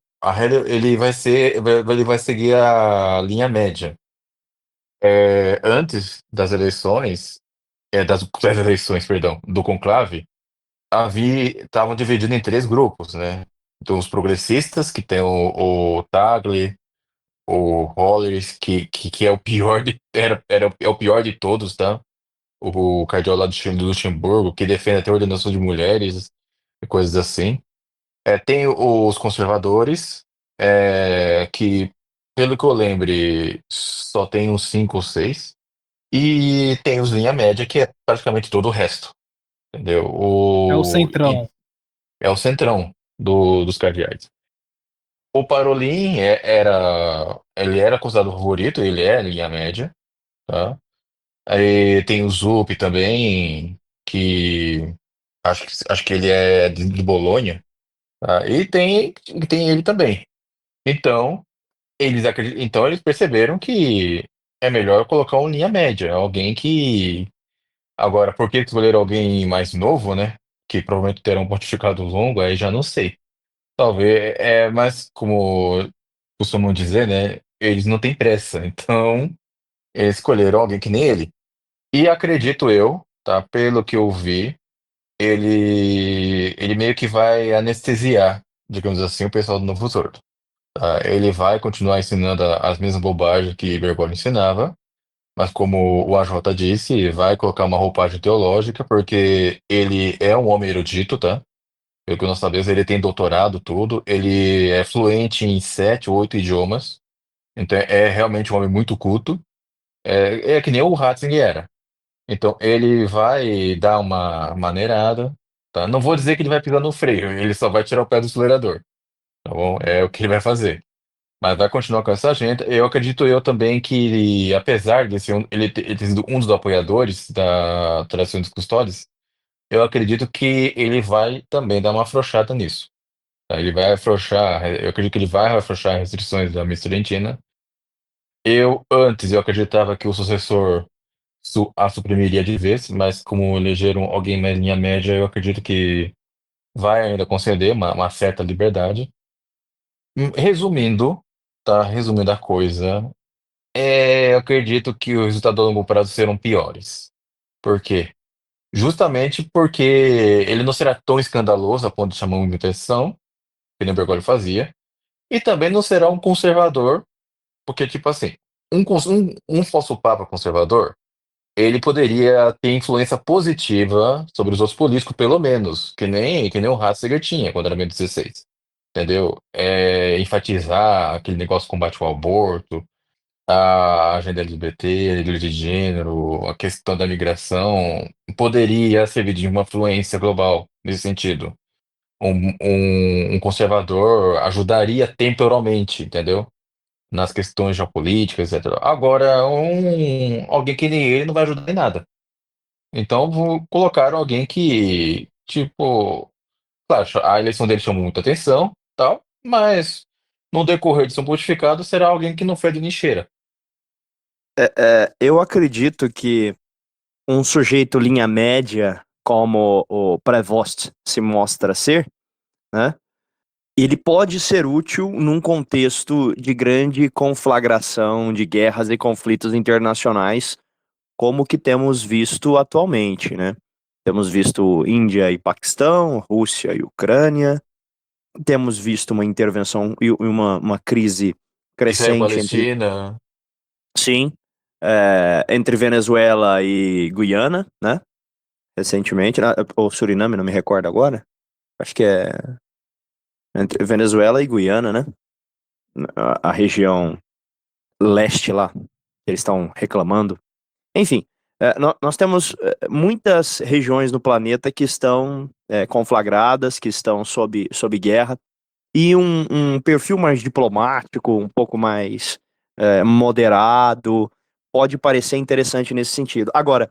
Ele vai seguir a linha média. Antes das eleições, das eleições, perdão, do conclave, estavam divididos em três grupos, né? Então, os progressistas, que tem o Tagle, o Hollerith, que é o pior é o pior de todos, tá? O cardeal lá do Luxemburgo, que defende até a ordenação de mulheres e coisas assim. Tem os conservadores, que, pelo que eu lembre, só tem uns cinco ou seis. E tem os linha média, que é praticamente todo o resto, entendeu? É o E centrão. é o centrão dos cardeais. O Parolin ele era considerado o favorito, ele é linha média, tá? Aí tem o Zup também, que acho que ele é de Bolonha, tá? E tem ele também. Então, então eles perceberam que é melhor colocar um linha média, alguém que. Agora, por que escolher alguém mais novo, né? Que provavelmente terá um pontificado longo, aí já não sei. Talvez, mas como costumam dizer, né? Eles não têm pressa, então eles escolheram alguém que nem ele. E acredito eu, tá? Pelo que eu vi, ele meio que vai anestesiar, digamos assim, o pessoal do Novo Sordo. Tá? Ele vai continuar ensinando as mesmas bobagens que Bergoglio ensinava, mas como o AJ disse, vai colocar uma roupagem teológica, porque ele é um homem erudito, tá? Pelo que nós sabemos, ele tem doutorado, tudo. Ele é fluente em 7 ou 8 idiomas. Então é realmente um homem muito culto. É que nem o Ratzinger era. Então ele vai dar uma maneirada, tá? Não vou dizer que ele vai pisar no freio, ele só vai tirar o pé do acelerador, tá bom? É o que ele vai fazer. Mas vai continuar com essa agenda. Eu acredito eu também que, apesar de ser ele ter sido um dos apoiadores da Tradição dos Custódios, eu acredito que ele vai também dar uma afrouxada nisso. Tá? Ele vai afrouxar, eu acredito que ele vai afrouxar restrições da missa tridentina. Eu acreditava que o sucessor a suprimiria de vez, mas como elegeram alguém mais linha média, eu acredito que vai ainda conceder uma certa liberdade. Resumindo, tá? Resumindo a coisa, eu acredito que os resultados a longo prazo serão piores. Por quê? Justamente porque ele não será tão escandaloso a ponto de chamar muita atenção, que nem o Bergoglio fazia, e também não será um conservador, porque, tipo assim, um falso papa conservador, ele poderia ter influência positiva sobre os outros políticos, pelo menos, que nem o Ratzinger tinha quando era Bento XVI. Entendeu? Enfatizar aquele negócio de combate ao aborto, a agenda LGBT, a ideologia de gênero, a questão da migração, poderia servir de uma influência global nesse sentido. Um conservador ajudaria temporalmente, entendeu? Nas questões geopolíticas, etc. Agora, alguém que nem ele não vai ajudar em nada. Então, colocar alguém que, tipo, claro, a eleição dele chamou muita atenção, tal, mas no decorrer de seu pontificado será alguém que não fede nem cheira. Eu acredito que um sujeito linha média, como o Prevost se mostra ser, né? Ele pode ser útil num contexto de grande conflagração de guerras e conflitos internacionais, como o que temos visto atualmente, né? Temos visto Índia e Paquistão, Rússia e Ucrânia, temos visto uma intervenção e uma crise Israel e crescente Palestina, sim, entre Venezuela e Guiana, né? Recentemente, ou Suriname, não me recordo agora. Acho que é entre Venezuela e Guiana, né? A região leste lá, que eles estão reclamando. Enfim, nós temos muitas regiões no planeta que estão conflagradas, que estão sob guerra, e um perfil mais diplomático, um pouco mais moderado, pode parecer interessante nesse sentido. Agora,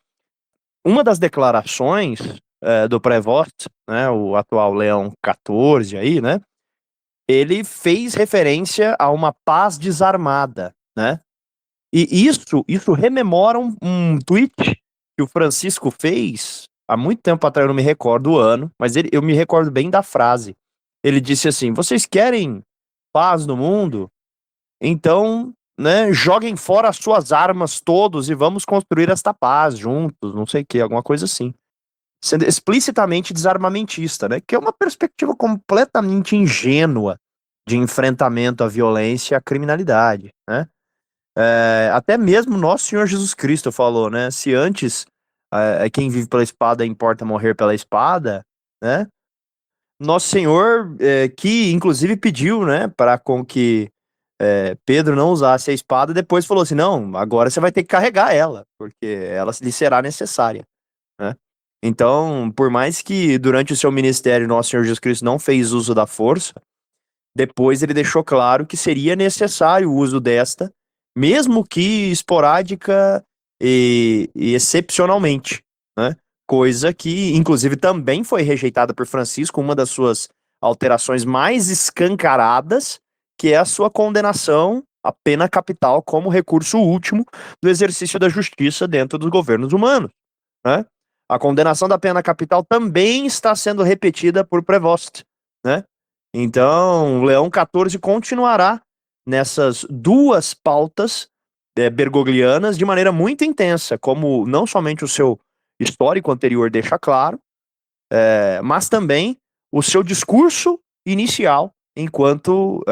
uma das declarações do Prevost, né, o atual Leão XIV aí, né, ele fez referência a uma paz desarmada, né? E isso rememora um tweet que o Francisco fez há muito tempo atrás, eu não me recordo o ano, mas eu me recordo bem da frase. Ele disse assim: vocês querem paz no mundo? Então, né, joguem fora as suas armas todos e vamos construir esta paz juntos, não sei o que, alguma coisa assim. Sendo explicitamente desarmamentista, né? Que é uma perspectiva completamente ingênua de enfrentamento à violência e à criminalidade, né? Até mesmo nosso Senhor Jesus Cristo falou, né? Se antes quem vive pela espada importa morrer pela espada, né? Nosso Senhor, que inclusive pediu, né, para com que Pedro não usasse a espada, depois falou assim: não, agora você vai ter que carregar ela, porque ela lhe será necessária, né? Então, por mais que durante o seu ministério nosso Senhor Jesus Cristo não fez uso da força, depois ele deixou claro que seria necessário o uso desta, mesmo que esporádica e excepcionalmente, né? Coisa que, inclusive, também foi rejeitada por Francisco, uma das suas alterações mais escancaradas, que é a sua condenação à pena capital como recurso último do exercício da justiça dentro dos governos humanos, né? A condenação da pena capital também está sendo repetida por Prevost, né? Então, Leão XIV continuará nessas duas pautas bergoglianas de maneira muito intensa, como não somente o seu histórico anterior deixa claro, mas também o seu discurso inicial, enquanto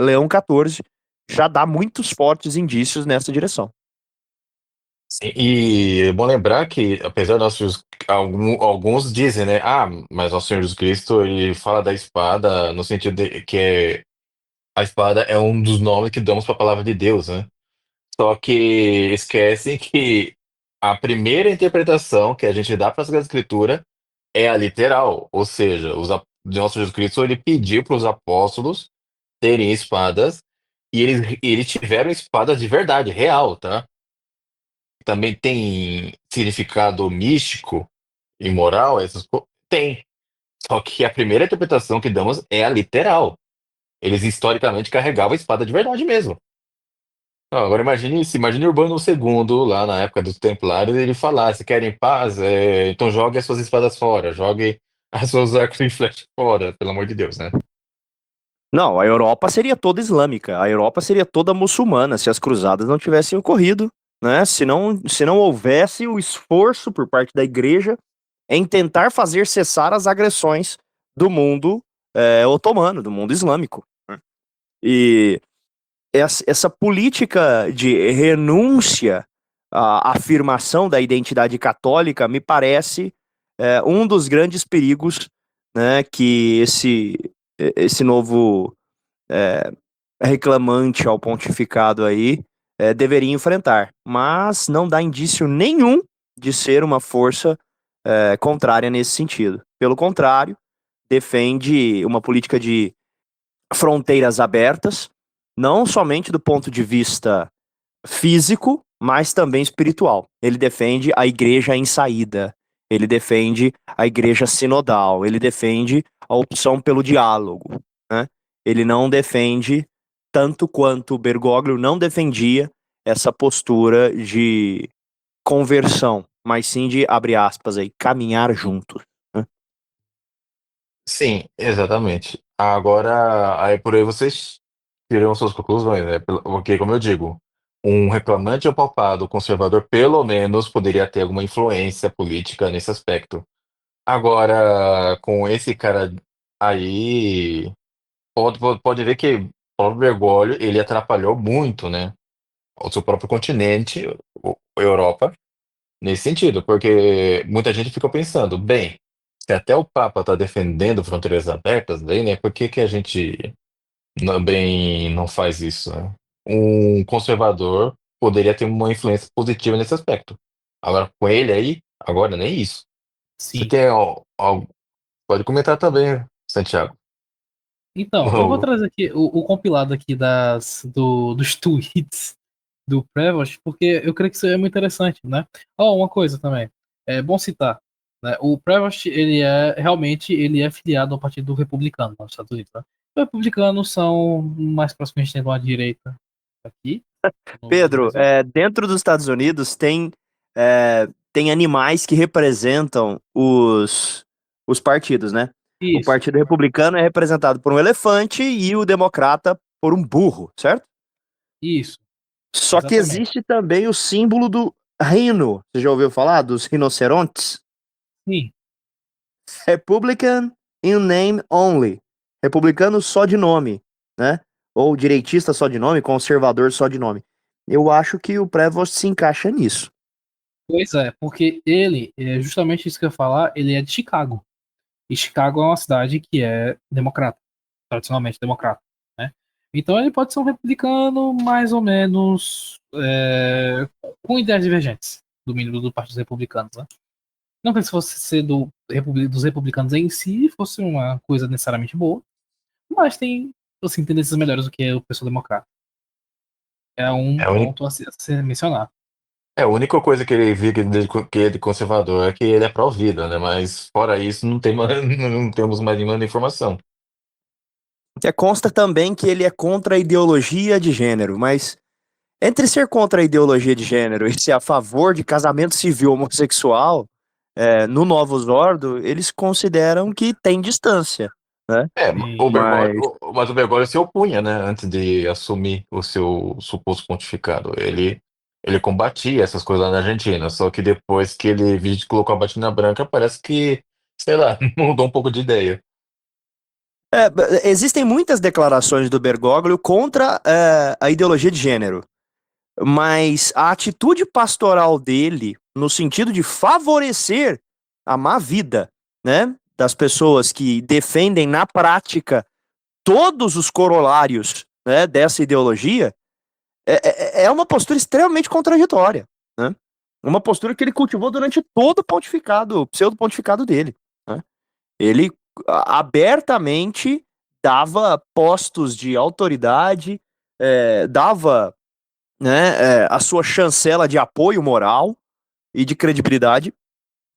Leão XIV já dá muitos fortes indícios nessa direção. Sim, e é bom lembrar que, apesar de nossos, alguns dizem, né? Ah, mas nosso Senhor Jesus Cristo, ele fala da espada no sentido de que a espada é um dos nomes que damos para a palavra de Deus, né? Só que esquecem que a primeira interpretação que a gente dá para a Sagrada Escritura é a literal, ou seja, nosso Jesus Cristo, ele pediu para os apóstolos terem espadas e eles tiveram espadas de verdade, real, tá? Também tem significado místico e moral, tem. Só que a primeira interpretação que damos é a literal. Eles historicamente carregavam a espada de verdade mesmo. Não, agora imagine isso, imagine Urbano II, lá na época dos Templários, ele falasse: querem paz? Então jogue as suas espadas fora, jogue as suas arcos e flecha fora, pelo amor de Deus, né? Não, a Europa seria toda islâmica, a Europa seria toda muçulmana se as cruzadas não tivessem ocorrido, né? Se não houvesse o esforço por parte da igreja em tentar fazer cessar as agressões do mundo otomano, do mundo islâmico, né? E essa política de renúncia à afirmação da identidade católica me parece um dos grandes perigos, né, que esse novo reclamante ao pontificado aí deveria enfrentar, mas não dá indício nenhum de ser uma força contrária nesse sentido. Pelo contrário, defende uma política de fronteiras abertas, não somente do ponto de vista físico, mas também espiritual. Ele defende a igreja em saída, ele defende a igreja sinodal, ele defende a opção pelo diálogo, né? Ele não defende, tanto quanto Bergoglio não defendia, essa postura de conversão, mas sim de, abre aspas aí, caminhar juntos, né? Sim, exatamente. Agora, aí por aí vocês tiram suas conclusões, né? Porque, como eu digo, um reclamante apalpado conservador, pelo menos, poderia ter alguma influência política nesse aspecto. Agora, com esse cara aí, pode ver que o próprio Bergoglio, ele atrapalhou muito, né? O seu próprio continente, a Europa, nesse sentido, porque muita gente fica pensando, bem, se até o Papa está defendendo fronteiras abertas, daí, né? Por que que a gente também não faz isso, né? um conservador poderia ter uma influência positiva nesse aspecto. Agora, com ele aí, agora nem isso. Você Sim. tem pode comentar também, Santiago. Então, eu vou trazer aqui o compilado aqui dos tweets do Prevost, porque eu creio que isso é muito interessante, né? Uma coisa também, é bom citar, né? O Prevost, ele é filiado ao Partido Republicano nos Estados Unidos, né? Os republicanos são mais próximos de uma direita aqui no Pedro, Brasil. dentro dos Estados Unidos tem animais que representam os partidos, né? O Isso, Partido Republicano é representado por um elefante e o Democrata por um burro, certo? isso, Só que exatamente. existe também o símbolo do rino. Você já ouviu falar dos rinocerontes? Sim, Republican in name only. Republicano só de nome, né? Ou direitista só de nome, conservador só de nome. Eu acho que o Prevost se encaixa nisso. pois é, porque ele, é justamente isso que eu ia falar, ele é de Chicago. E Chicago é uma cidade que é democrata, tradicionalmente democrata, né? Então ele pode ser um republicano mais ou menos com ideias divergentes, do mínimo do Partido Republicano, né? Não que se fosse ser dos republicanos em si fosse uma coisa necessariamente boa, mas tem assim, tendências melhores do que o pessoal democrata. É um É a única, ponto a se mencionar. a única coisa que ele viu que ele é de conservador é que ele é pró-vida, né? Mas fora isso, não tem não temos mais nenhuma informação. Consta também que ele é contra a ideologia de gênero, mas entre ser contra a ideologia de gênero e ser a favor de casamento civil homossexual, no Novos Ordo, eles consideram que tem distância, né? É, E Mas Mas o Bergoglio se opunha, né, antes de assumir o seu suposto pontificado. Ele combatia essas coisas lá na Argentina, só que depois que ele colocou a batina branca, parece que, sei lá, mudou um pouco de ideia. existem muitas declarações do Bergoglio contra a ideologia de gênero, mas a atitude pastoral dele, no sentido de favorecer a má vida, né, das pessoas que defendem na prática todos os corolários, né, dessa ideologia, é uma postura extremamente contraditória, né? Uma postura que ele cultivou durante todo o pontificado, o pseudo-pontificado dele, né? Ele abertamente dava postos de autoridade, dava, né, a sua chancela de apoio moral e de credibilidade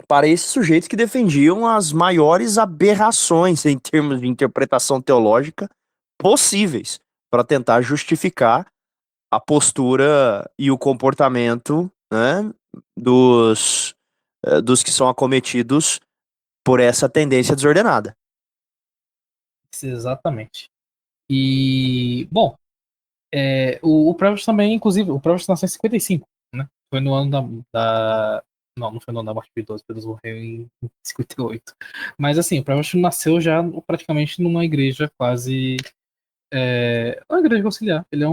para esses sujeitos que defendiam as maiores aberrações em termos de interpretação teológica possíveis para tentar justificar a postura e o comportamento, né, dos que são acometidos por essa tendência desordenada. exatamente. E, bom, o Prevost também, inclusive, o Prevost nasceu em 55, né? Foi no ano Não, não foi no ano da morte de Pedro. Pedro morreu em 58. Mas, assim, o Prevost nasceu já praticamente numa igreja quase... uma igreja conciliar. Ele é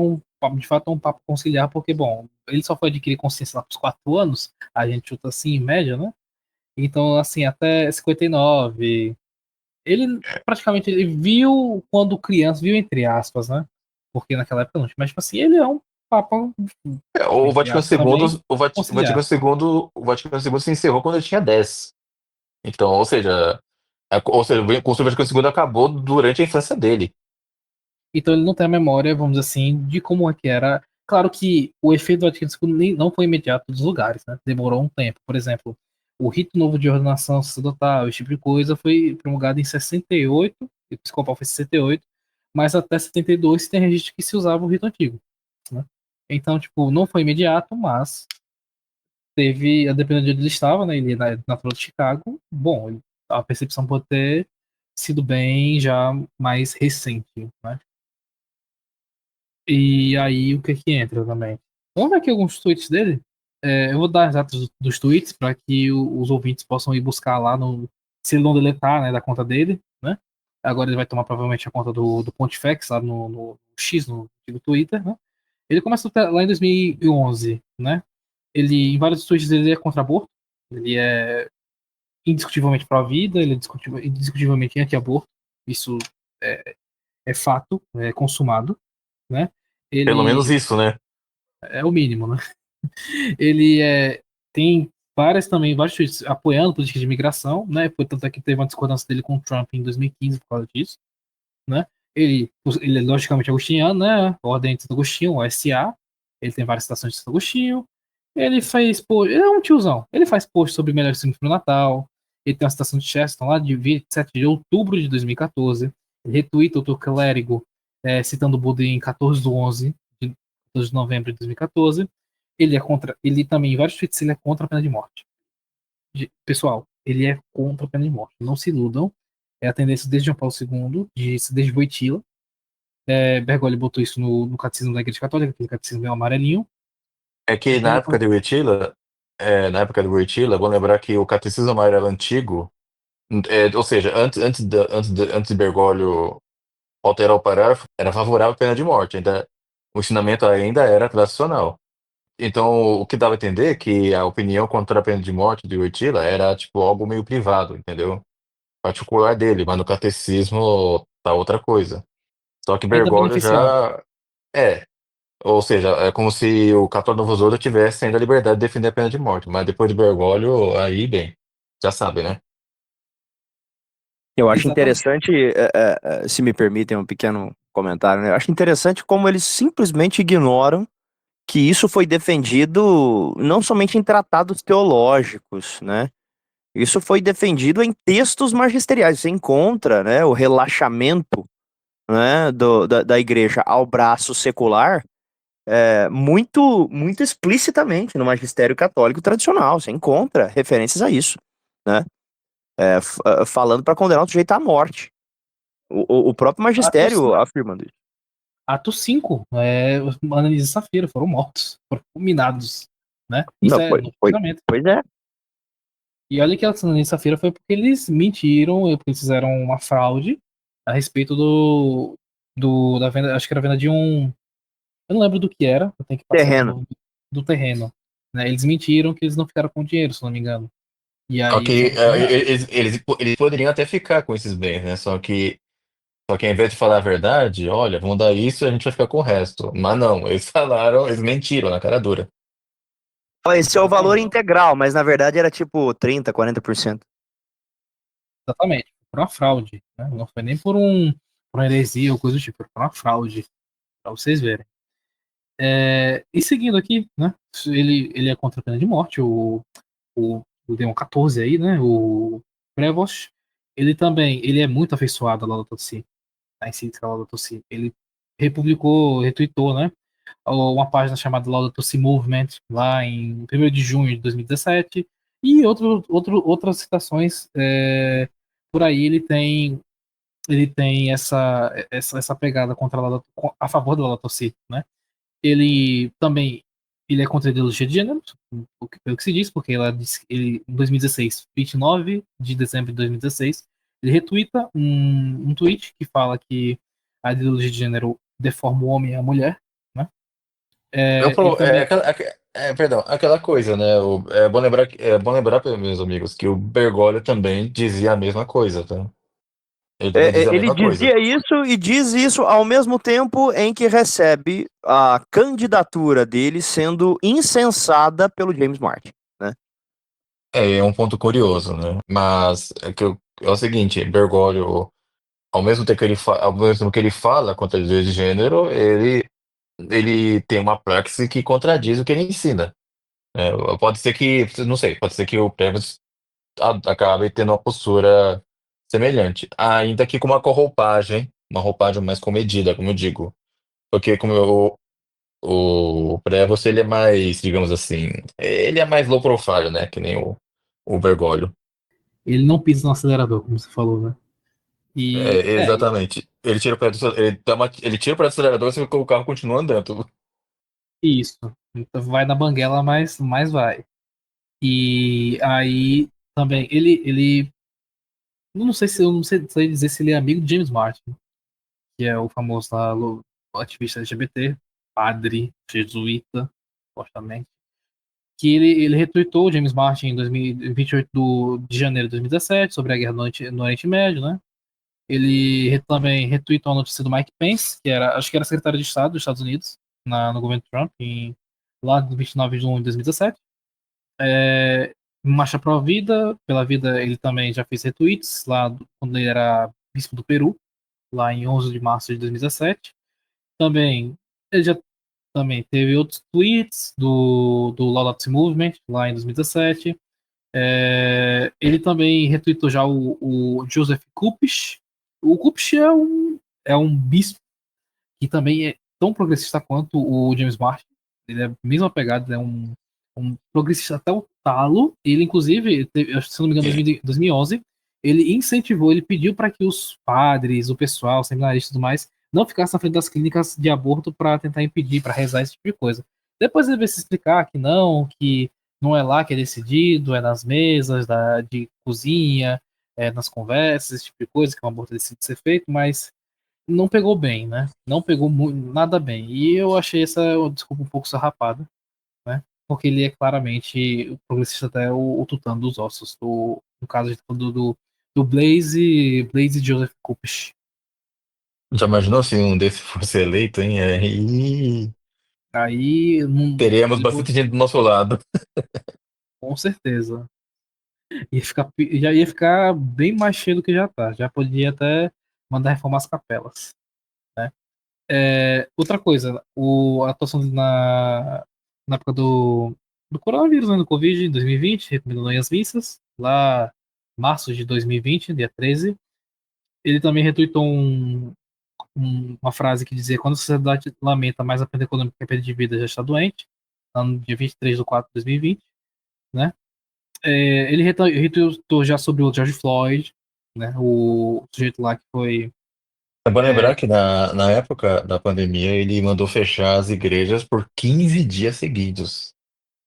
de fato, um papo conciliar, porque, bom, ele só foi adquirir consciência lá pros 4 anos, a gente chuta assim, em média, né? Então, assim, até 59, ele praticamente ele viu quando criança, viu entre aspas, né? Porque naquela época não tinha, mas tipo assim, ele é um papa, O entre Vaticano aspas também, II, o Vaticano conciliar. II, o Vaticano II se encerrou quando ele tinha 10. Então, o Vaticano II acabou durante a infância dele. Então ele não tem a memória, vamos dizer assim, de como é que era. Claro que o efeito do Vaticano II não foi imediato dos lugares, né? Demorou um tempo. Por exemplo, o rito novo de ordenação sacerdotal, esse tipo de coisa, foi promulgado em 68, o episcopal foi em 68, mas até 72 tem registro que se usava o rito antigo, né? Então, tipo, não foi imediato, mas teve, a depender de onde ele estava, né? Ele na Florida de Chicago. Bom, a percepção pode ter sido bem já mais recente, né? E aí, o que que entra também? Vamos ver aqui alguns tweets dele. Eu vou dar as datas dos tweets para que os ouvintes possam ir buscar lá no. Se ele não deletar, né, da conta dele, né? Agora ele vai tomar provavelmente a conta do Pontifex lá no X, no antigo Twitter, né? Ele começa lá em 2011, né? Ele, em vários tweets dele, ele é contra aborto. Ele é indiscutivelmente pró-vida, ele é indiscutivelmente anti-aborto. Isso é fato, é consumado, né? Pelo menos Ele isso, né? é o mínimo, né? Ele tem vários tweets apoiando política de imigração, né? Foi tanto é que teve uma discordância dele com o Trump em 2015 por causa disso, né? Ele é logicamente agostiniano, né? Ordem de Santo Agostinho, o SA. Ele tem várias citações de Santo Agostinho. Ele é um tiozão. Ele faz post sobre melhores filmes pro Natal. Ele tem uma citação de Chesterton lá de 27 de outubro de 2014. Ele retweeta outro clérigo citando o Buda em 14/11 de 14 de novembro de 2014. Ele também, em vários tweets, ele é contra a pena de morte. Pessoal, ele é contra a pena de morte. Não se iludam. É a tendência desde João Paulo II, desde Wojtyla. Bergoglio botou isso no catecismo da Igreja Católica, aquele catecismo meio amarelinho. É que E, na época do Wojtyla, vou lembrar que o Catecismo Amarelo Antigo, ou seja, antes de Bergoglio alterar o parágrafo, era favorável à pena de morte. O ensinamento ainda era tradicional. Então, o que dava a entender é que a opinião contra a pena de morte de Wojtyla era, tipo, algo meio privado, entendeu? Particular dele, mas no catecismo tá outra coisa. Só que ainda Bergoglio beneficiava. já é. Ou seja, é como se o Católico Novo Oswaldo tivesse ainda a liberdade de defender a pena de morte. Mas depois de Bergoglio, aí, bem, já sabe, né? Eu acho Exatamente. interessante, se me permitem um pequeno comentário, né? Eu acho interessante como eles simplesmente ignoram que isso foi defendido não somente em tratados teológicos, né? Isso foi defendido em textos magisteriais. Você encontra, né, o relaxamento, né, da igreja ao braço secular muito, muito explicitamente no magistério católico tradicional. Você encontra referências a isso, né? Falando para condenar o sujeito à morte. O próprio Atos, magistério afirmando isso. Atos 5, Ananias e Safira foram mortos, foram fulminados, né? Isso Não, é no fundamento. pois é. E olha que a Ananias e Safira foi porque eles mentiram, porque eles fizeram uma fraude a respeito da venda, acho que era a venda de um, eu não lembro do que era, eu tenho que passar de Terreno. novo, do terreno, né? Eles mentiram que eles não ficaram com dinheiro, se não me engano. E Só aí que foram fulminados. eles poderiam até ficar com esses bens, né? Só que ao invés de falar a verdade, olha, vamos dar isso e a gente vai ficar com o resto. Mas não, eles falaram, eles mentiram na cara dura. Ó, esse é o valor Exatamente. integral, mas na verdade era tipo 30, 40%. Exatamente. Por uma fraude, né? Não foi nem por uma heresia ou coisa do tipo, foi por uma fraude, para vocês verem. E seguindo aqui, né? Ele é contra a pena de morte, o Leão 14 aí, né? O Prevost. Ele é muito afeiçoado a Laudato Si, a encíclica Laudato Si. Ele retweetou, né? Uma página chamada Laudato Si Movement, lá em 1º de junho de 2017, e outras citações por aí. Ele tem essa pegada contra a favor da Laudato Si, né? Ele também ele é contra a ideologia de gênero, pelo que se diz, porque em 2016, 29 de dezembro de 2016, ele retweeta um tweet que fala que a ideologia de gênero deforma o homem e a mulher, né? Ele também Perdão, aquela coisa, né? É bom lembrar para meus amigos que o Bergoglio também dizia a mesma coisa, tá? Ele também dizia a Ele mesma coisa. dizia isso e diz isso ao mesmo tempo em que recebe a candidatura dele sendo incensada pelo James Martin, né? É um ponto curioso, né? Mas é o seguinte, Bergoglio, ao mesmo tempo que ele fala contra a ideologia de gênero, ele tem uma praxis que contradiz o que ele ensina. Pode ser que, não sei, pode ser que o Pérez acabe tendo uma postura semelhante, ainda que com uma roupagem mais comedida, como eu digo. Porque como o Prevost, ele é mais, digamos assim, ele é mais low profile, né? Que nem o Bergoglio. ele não pisa no acelerador, como você falou, né? E Exatamente. Ele tira o pé ele tira o pé do acelerador e o carro continua andando. isso. Então vai na banguela, mas mais vai. E aí também eu não sei dizer se ele é amigo de James Martin, que é o famoso lá, o ativista LGBT, padre jesuíta, supostamente, que ele retweetou o James Martin em 28 de janeiro de 2017 sobre a guerra no Oriente Médio, né? Ele também retweetou a notícia do Mike Pence, acho que era secretário de Estado dos Estados Unidos, no governo Trump, lá do 29 de junho de 2017. Marcha Pro Vida, pela vida, ele também já fez retweets, quando ele era bispo do Peru, lá em 11 de março de 2017. Também, ele já também teve outros tweets do Laudato Movement, lá em 2017. Ele também retweetou já o Joseph Kupich. O Kupich é um bispo que também é tão progressista quanto o James Martin. Ele é a mesma pegada, ele é um progressista até o talo. Ele, inclusive, se não me engano, em 2011, ele incentivou, ele pediu para que os padres, o pessoal, seminaristas e tudo mais, não ficassem na frente das clínicas de aborto para tentar impedir, para rezar esse tipo de coisa. Depois ele veio se explicar que não é lá que é decidido, é nas mesas de cozinha, nas conversas, esse tipo de coisa, que um aborto decide ser feito, mas não pegou bem, né? Não pegou nada bem. E eu achei essa desculpa um pouco sarrapada, né? Porque ele é claramente o progressista até o tutano dos ossos, no caso do Blaze Joseph Kupich. Já imaginou se um desse fosse eleito, hein? Aí Aí, teríamos bastante gente do nosso lado. com certeza, já ia ficar bem mais cheio do que já tá. Já podia até mandar reformar as capelas, né? Outra coisa, a atuação dele na época do coronavírus, né, do Covid, em 2020, recomendou as missas, lá março de 2020, dia 13. Ele também retweetou uma frase que dizia: quando a sociedade lamenta mais a perda econômica que a perda de vida, já está doente, lá no dia 23 de 4 de 2020, né? Ele retweetou já sobre o George Floyd, né, o sujeito lá que foi. É bom é, lembrar que na época da pandemia ele mandou fechar as igrejas por 15 dias seguidos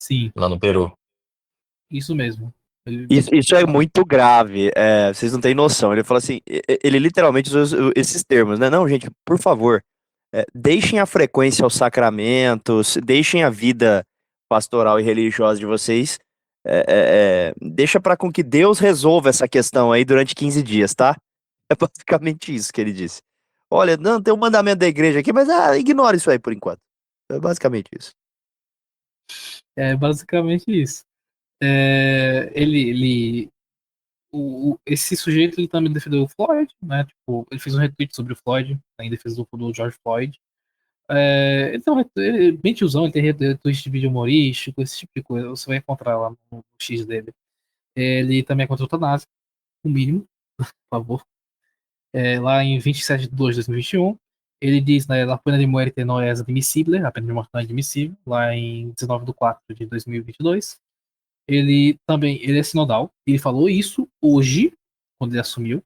sim, lá no Peru. isso mesmo. Ele, Isso é muito grave, vocês não têm noção. Ele fala assim, ele literalmente usa esses termos, né? Não, gente, por favor, deixem a frequência aos sacramentos, deixem a vida pastoral e religiosa de vocês, deixa para com que Deus resolva essa questão aí durante 15 dias, tá? É basicamente isso que ele disse. Olha, não, tem um mandamento da igreja aqui, mas ignora isso aí por enquanto. É basicamente isso. É basicamente isso. Ele esse sujeito ele também defendeu o Floyd, né? Tipo, ele fez um retweet sobre o Floyd, né, em defesa do George Floyd. Ele é bem tiozão, ele tem retweet de vídeo humorístico, esse tipo de coisa. Você vai encontrar lá no X dele. Ele também é contra o eutanásia, o mínimo, por favor. Lá em 27 de 2 de 2021, ele diz, né, a pena de muerte não é admissível, a pena de morte não é admissível, lá em 19 de 4 de 2022. Ele é sinodal. Ele falou isso hoje, quando ele assumiu,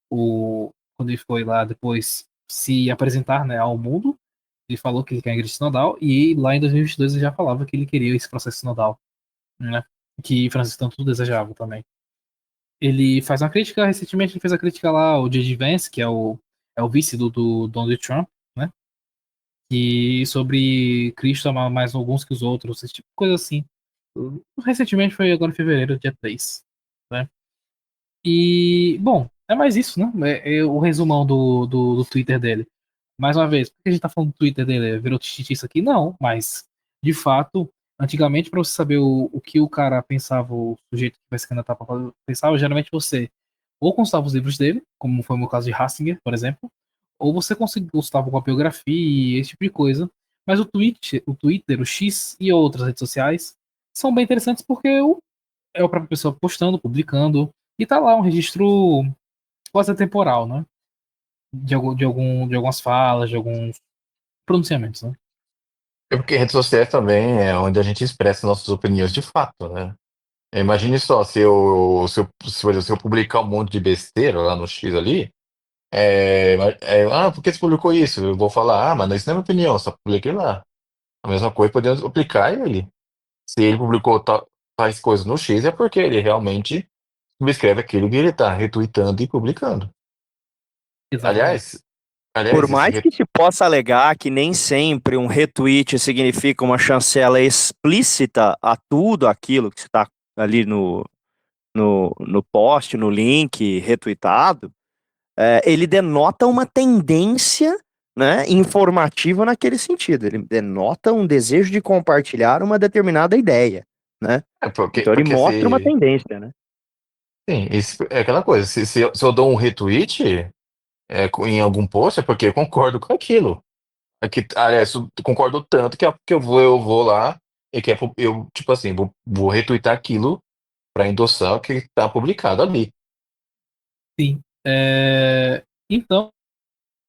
quando ele foi lá depois se apresentar, né, ao mundo. Ele falou que ele quer a igreja sinodal. E lá em 2022 ele já falava que ele queria esse processo sinodal, né? Que Francisco tanto desejava também. Ele faz uma crítica, recentemente ele fez a crítica lá ao J.D. Vance, que é o vice do Donald Trump, né? E sobre Cristo amar mais alguns que os outros, esse tipo de coisa assim. Recentemente foi agora em fevereiro, dia 3, né? E, bom, é mais isso, né? É o resumão do Twitter dele. Mais uma vez, por que a gente tá falando do Twitter dele? Virou isso aqui? Não, mas, de fato, antigamente, para você saber o que o cara pensava, o sujeito que vai se candidatar pensava, geralmente você ou consultava os livros dele, como foi o meu caso de Hassinger, por exemplo, ou você consultava com a biografia e esse tipo de coisa. Mas o Twitter, o X e outras redes sociais são bem interessantes porque é a própria pessoa postando, publicando, e tá lá um registro quase temporal, né? De algumas falas, de alguns pronunciamentos, né? É porque redes sociais também é onde a gente expressa nossas opiniões de fato, né? Imagine só, se eu publicar um monte de besteira lá no X ali, por que você publicou isso? Eu vou falar, mas isso não é minha opinião, só publiquei lá. A mesma coisa podemos aplicar ele. Se ele publicou tais coisas no X, é porque ele realmente subscreve aquilo que ele está retweetando e publicando. Exatamente. Aliás, Por aliás, mais que se possa alegar que nem sempre um retweet significa uma chancela explícita a tudo aquilo que está ali no post, no link retweetado, ele denota uma tendência, né, informativa naquele sentido. Ele denota um desejo de compartilhar uma determinada ideia, né? Então ele Porque mostra uma se. tendência, né? Sim, é aquela coisa. Se eu dou um retweet em algum post, é porque eu concordo com aquilo. Aliás, eu concordo tanto que eu vou lá e eu, tipo assim, vou retweetar aquilo para endossar o que está publicado ali. Sim. Então,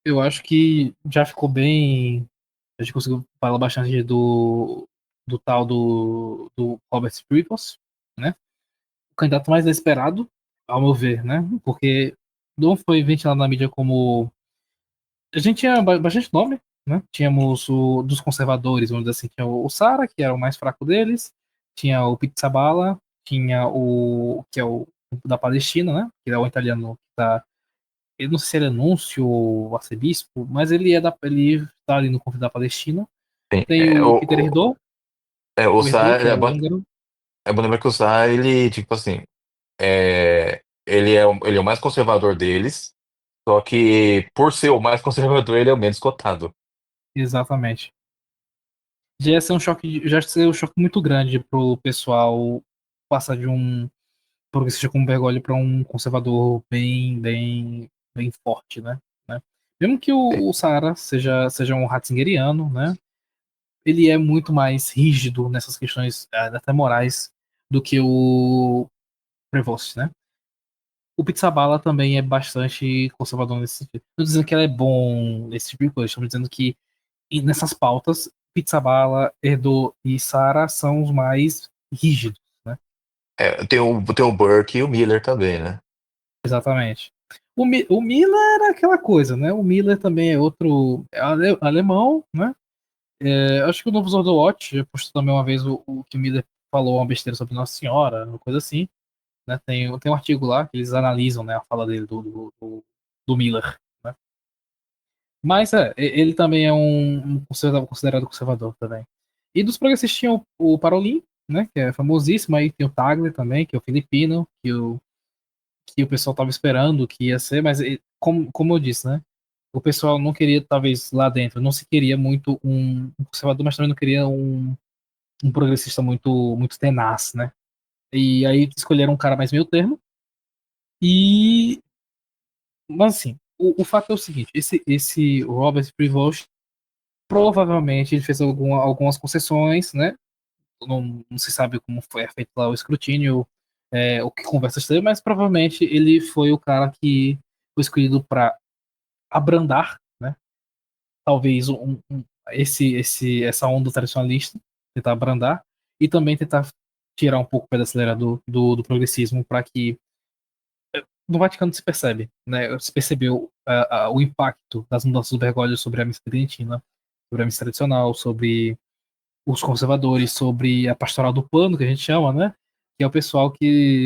eu acho que já ficou bem. A gente conseguiu falar bastante do tal do Robert Sprinkles, né? O candidato mais esperado, ao meu ver, né? Porque não foi ventilado na mídia como. A gente tinha bastante nome, né? Tínhamos o dos conservadores, vamos dizer assim, tinha o Sara, que era o mais fraco deles, tinha o Pizzaballa, tinha o que é o da Palestina, né? Que é o italiano que tá. Eu não sei se ele é núncio ou arcebispo, mas ele tá ali no conflito da Palestina. Sim, Tem o Peter Erdo, o o Erdo, Sá, que é o húngaro. é bom lembrar que o Sá, ele, tipo assim, ele é o mais conservador deles, só que por ser o mais conservador, ele é o menos cotado. Exatamente. Já ia ser um choque muito grande pro pessoal passar de um progressista como Bergoglio para um conservador bem forte, né? Mesmo que o Saara seja um ratzingeriano, né? Ele é muito mais rígido nessas questões até morais do que o Prevost, né? O Pizzaballa também é bastante conservador nesse sentido. Não dizendo que ela é bom nesse tipo de coisa, estamos dizendo que nessas pautas, Pizzaballa, Erdo e Sara são os mais rígidos, né? Tem o Burke e o Miller também, né? Exatamente. O Miller é aquela coisa, né? O Miller também é outro alemão, né? Acho que o novo Zordowatch já postou também uma vez o que o Miller falou uma besteira sobre Nossa Senhora, uma coisa assim, né? Tem um artigo lá que eles analisam, né, a fala dele do Miller, né? Mas ele também é um considerado conservador também. E dos progressistas tinha o Parolin, né, que é famosíssimo, aí tem o Tagle também, que é o filipino, que o pessoal tava esperando que ia ser, mas como eu disse, né, o pessoal não queria, talvez lá dentro, não se queria muito um conservador, mas também não queria um progressista muito tenaz, né. E aí escolheram um cara mais meio termo, e mas assim, o fato é o seguinte, esse Robert Prevost provavelmente ele fez algumas concessões, né? Não se sabe como foi feito lá o escrutínio, o que conversas teve, mas provavelmente ele foi o cara que foi escolhido para abrandar, né? Talvez essa onda tradicionalista, tentar abrandar e também tentar tirar um pouco o pé do acelerador do progressismo para que no Vaticano se percebe, né? Se percebeu o impacto das mudanças do Bergoglio sobre a missa tridentina, sobre a missa tradicional, sobre os conservadores, sobre a pastoral do pano, que a gente chama, né? Que é o pessoal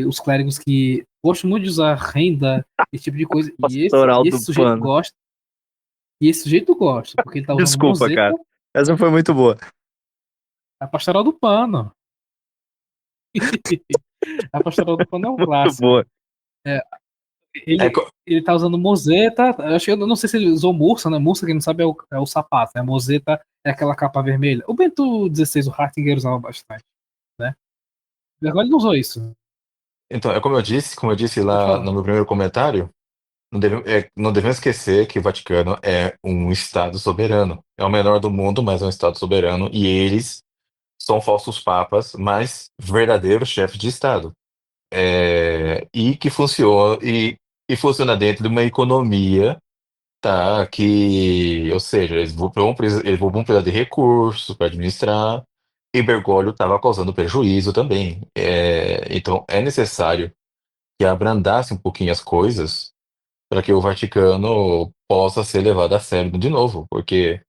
os clérigos que gostam muito de usar renda, esse tipo de coisa. E esse, Pastoral e esse do sujeito pano. gosta, e esse sujeito gosta, porque ele tá usando Desculpa, museta, cara. Essa foi muito boa. a pastoral do pano. A pastoral do pano é um Muito clássico. boa. É, É, ele tá usando museta, eu não sei se ele usou mursa, né? Mursa, quem não sabe, é o sapato, né? Museta é aquela capa vermelha. O Bento XVI, o Ratzinger usava bastante, né? Agora ele não usou isso. então, como eu disse Pode lá falar. no meu primeiro comentário, não devemos esquecer que o Vaticano é um Estado soberano. É o menor do mundo, mas é um Estado soberano, e eles são falsos papas, mas verdadeiros chefes de Estado. E funciona dentro de uma economia, tá? Ou seja, eles vão precisar de recursos para administrar, e Bergoglio estava causando prejuízo também. Então, é necessário que abrandasse um pouquinho as coisas para que o Vaticano possa ser levado a sério de novo, porque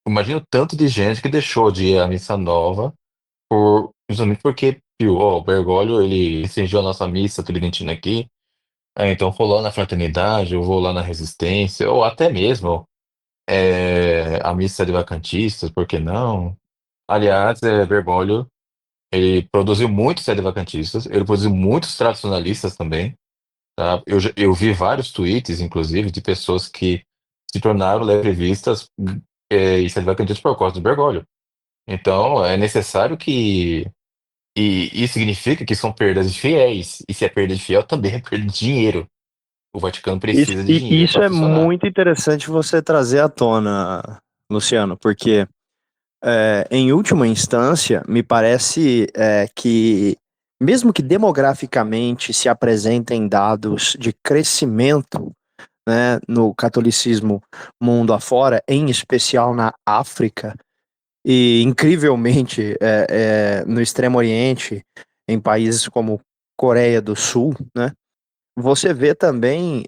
imagina o tanto de gente que deixou de ir à missa nova justamente porque viu, ó, o Bergoglio, ele incendiou a nossa missa tridentina aqui, então vou lá na Fraternidade, eu vou lá na Resistência, ou até mesmo a missa de vacantistas, por que não? Aliás, Bergoglio, ele produziu muitos vacantistas, ele produziu muitos tradicionalistas também, tá? Eu vi vários tweets, inclusive, de pessoas que se tornaram levivistas e se arrependidos por causa do Bergoglio. Então, é necessário que. E isso significa que são perdas de fiéis. E se é perda de fiel, também é perda de dinheiro. O Vaticano Isso, precisa de e dinheiro isso para é funcionar. muito interessante você trazer à tona, Luciano, porque em última instância, me parece que, mesmo que demograficamente se apresentem dados de crescimento, né, no catolicismo mundo afora, em especial na África, e incrivelmente no Extremo Oriente, em países como Coreia do Sul, né, você vê também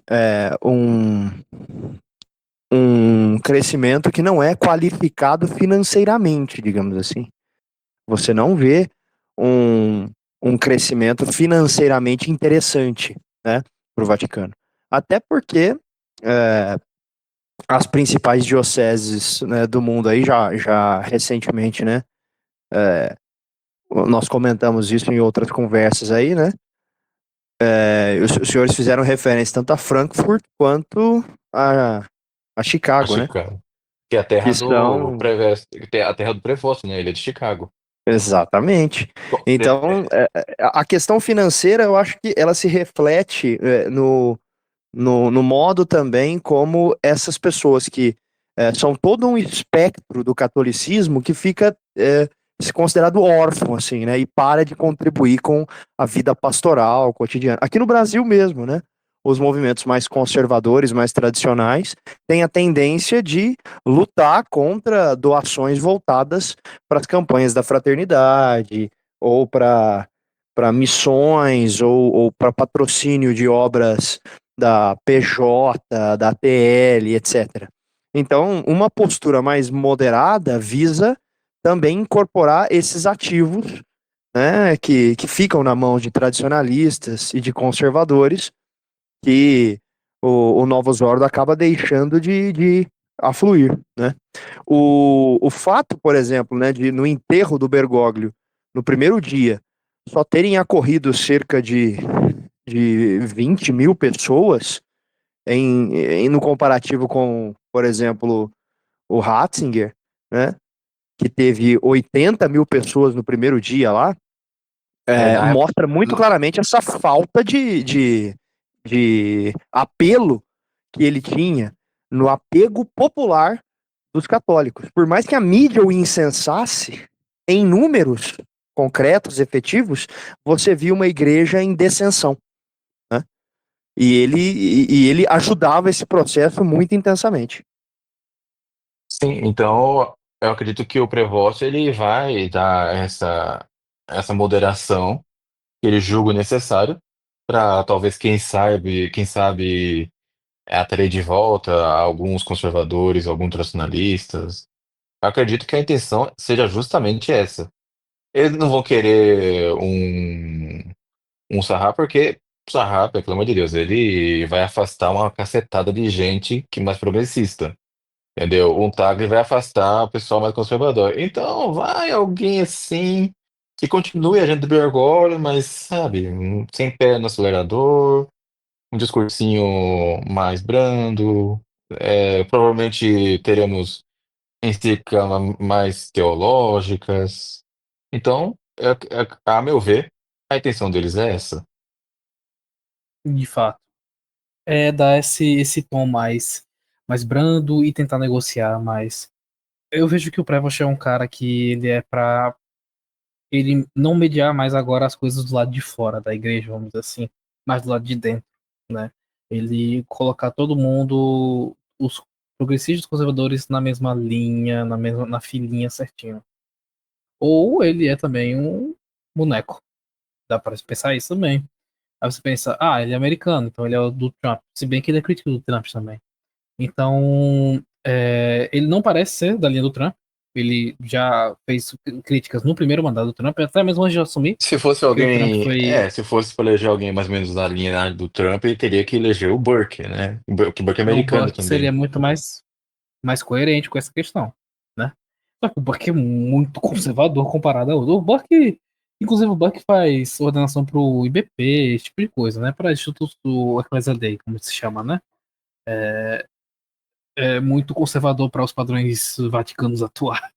um crescimento que não é qualificado financeiramente, digamos assim. Você não vê um, um crescimento financeiramente interessante, né, para o Vaticano. Até porque é, as principais dioceses, né, do mundo aí já recentemente, né, nós comentamos isso em outras conversas aí, né, os senhores fizeram referência tanto a Frankfurt quanto a A Chicago, né, Chicago. Que é que são a terra do Prevosto, né? Ele é de Chicago. exatamente. Bom, Então, a questão financeira, eu acho que ela se reflete no modo também como essas pessoas que são todo um espectro do catolicismo que fica se considerado órfão, assim, né? E para de contribuir com a vida pastoral, cotidiana. Aqui no Brasil mesmo, né? Os movimentos mais conservadores, mais tradicionais, têm a tendência de lutar contra doações voltadas para as campanhas da fraternidade ou para missões ou para patrocínio de obras da PJ, da TL, etc. Então, uma postura mais moderada visa também incorporar esses ativos, né, que ficam na mão de tradicionalistas e de conservadores, que o Novus Ordo acaba deixando de afluir, né? O fato, por exemplo, né, de no enterro do Bergoglio, no primeiro dia, só terem acorrido cerca de 20 mil pessoas, no comparativo com, por exemplo, o Ratzinger, né, que teve 80 mil pessoas no primeiro dia lá, na época. mostra muito claramente essa falta de apelo que ele tinha no apego popular dos católicos. Por mais que a mídia o incensasse, em números concretos, efetivos, você via uma igreja em descensão, né? E ele ajudava esse processo muito intensamente. Sim, então eu acredito que o Prevost ele vai dar essa moderação que ele julga necessário para talvez quem sabe atrair de volta alguns conservadores, alguns tradicionalistas. Eu acredito que a intenção seja justamente essa. Eles não vão querer um Sarrá porque Sarrá, pelo amor de Deus, ele vai afastar uma cacetada de gente que é mais progressista. Entendeu? Um Tagle vai afastar o pessoal mais conservador. Então, vai alguém assim que continue a gente do Bergoglio, mas, sabe, sem pé no acelerador, um discursinho mais brando. Provavelmente teremos encíclicas mais teológicas. Então, a meu ver, a intenção deles é essa. De fato. É dar esse tom mais brando e tentar negociar mais. Eu vejo que o Prevost é um cara que ele é pra ele não mediar mais agora as coisas do lado de fora da igreja, vamos dizer assim, mas do lado de dentro, né? Ele colocar todo mundo, os progressistas e conservadores na mesma linha, na filinha certinho. Ou ele é também um boneco. Dá para pensar isso também. Aí você pensa, ele é americano, então ele é o do Trump. Se bem que ele é crítico do Trump também. Então, ele não parece ser da linha do Trump. Ele já fez críticas no primeiro mandato do Trump, até mesmo antes de assumir, Se fosse que o Trump alguém, foi. se fosse para eleger alguém mais ou menos da linha do Trump, ele teria que eleger o Burke, né? Que o Burke é O americano Buck seria também. muito mais coerente com essa questão, né? Só que o Buck é muito conservador comparado ao outro. O Buck, Inclusive o Buck faz ordenação pro IBP, esse tipo de coisa, né? Para Instituto Ecclesia Dei, como se chama, né? É muito conservador para os padrões vaticanos atuais.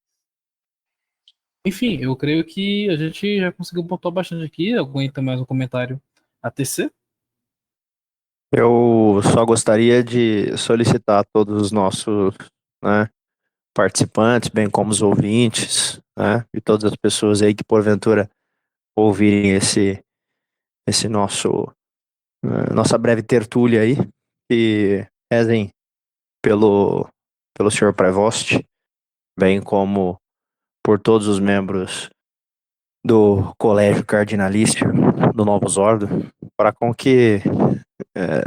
Enfim, eu creio que a gente já conseguiu pontuar bastante aqui. Alguém tem mais um comentário a tecer? Eu só gostaria de solicitar a todos os nossos, né, participantes, bem como os ouvintes, né, e todas as pessoas aí que porventura ouvirem esse nossa breve tertúlia aí, que rezem pelo Senhor Prevost, bem como por todos os membros do Colégio Cardinalício do Novus Ordo, para com que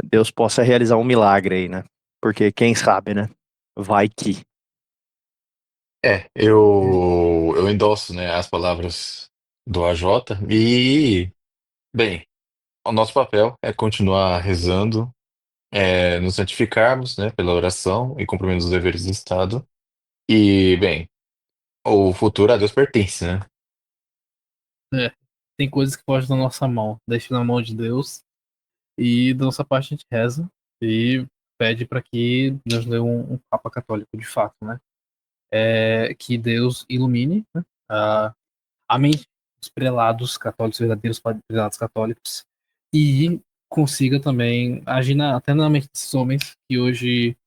Deus possa realizar um milagre aí, né? Porque quem sabe, né? Vai que. Eu endosso, né, as palavras do AJ e, bem, o nosso papel é continuar rezando, nos santificarmos, né, pela oração e cumprimento dos deveres do Estado. E, bem, o futuro a Deus pertence, né? É, tem coisas que fogem da nossa mão. Deixa na mão de Deus. E da nossa parte a gente reza e pede para que Deus dê um Papa católico de fato, né? Que Deus ilumine, né, a mente dos prelados católicos, verdadeiros prelados católicos, e consiga também agir até na mente desses homens que hoje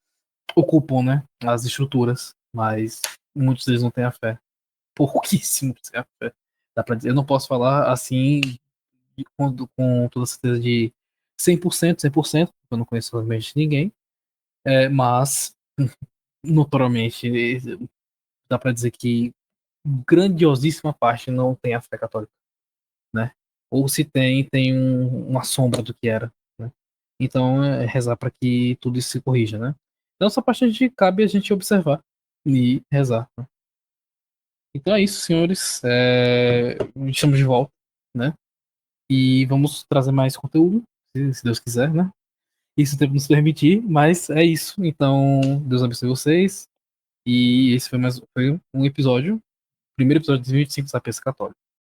ocupam, né, as estruturas, mas muitos deles não têm a fé. Pouquíssimos têm a fé. Dá pra dizer, eu não posso falar assim com toda certeza de 100%, eu não conheço realmente ninguém, mas notoriamente dá para dizer que grandiosíssima parte não tem a fé católica, né? Ou se tem, tem uma sombra do que era, né? Então é rezar para que tudo isso se corrija, né? Então essa parte cabe a gente observar e rezar, né? Então é isso, senhores. Estamos de volta, né? E vamos trazer mais conteúdo, se Deus quiser, né? Isso o tempo nos permitir, mas é isso. Então, Deus abençoe vocês. E esse foi um episódio, primeiro episódio de 2025 da Sapiência Católica.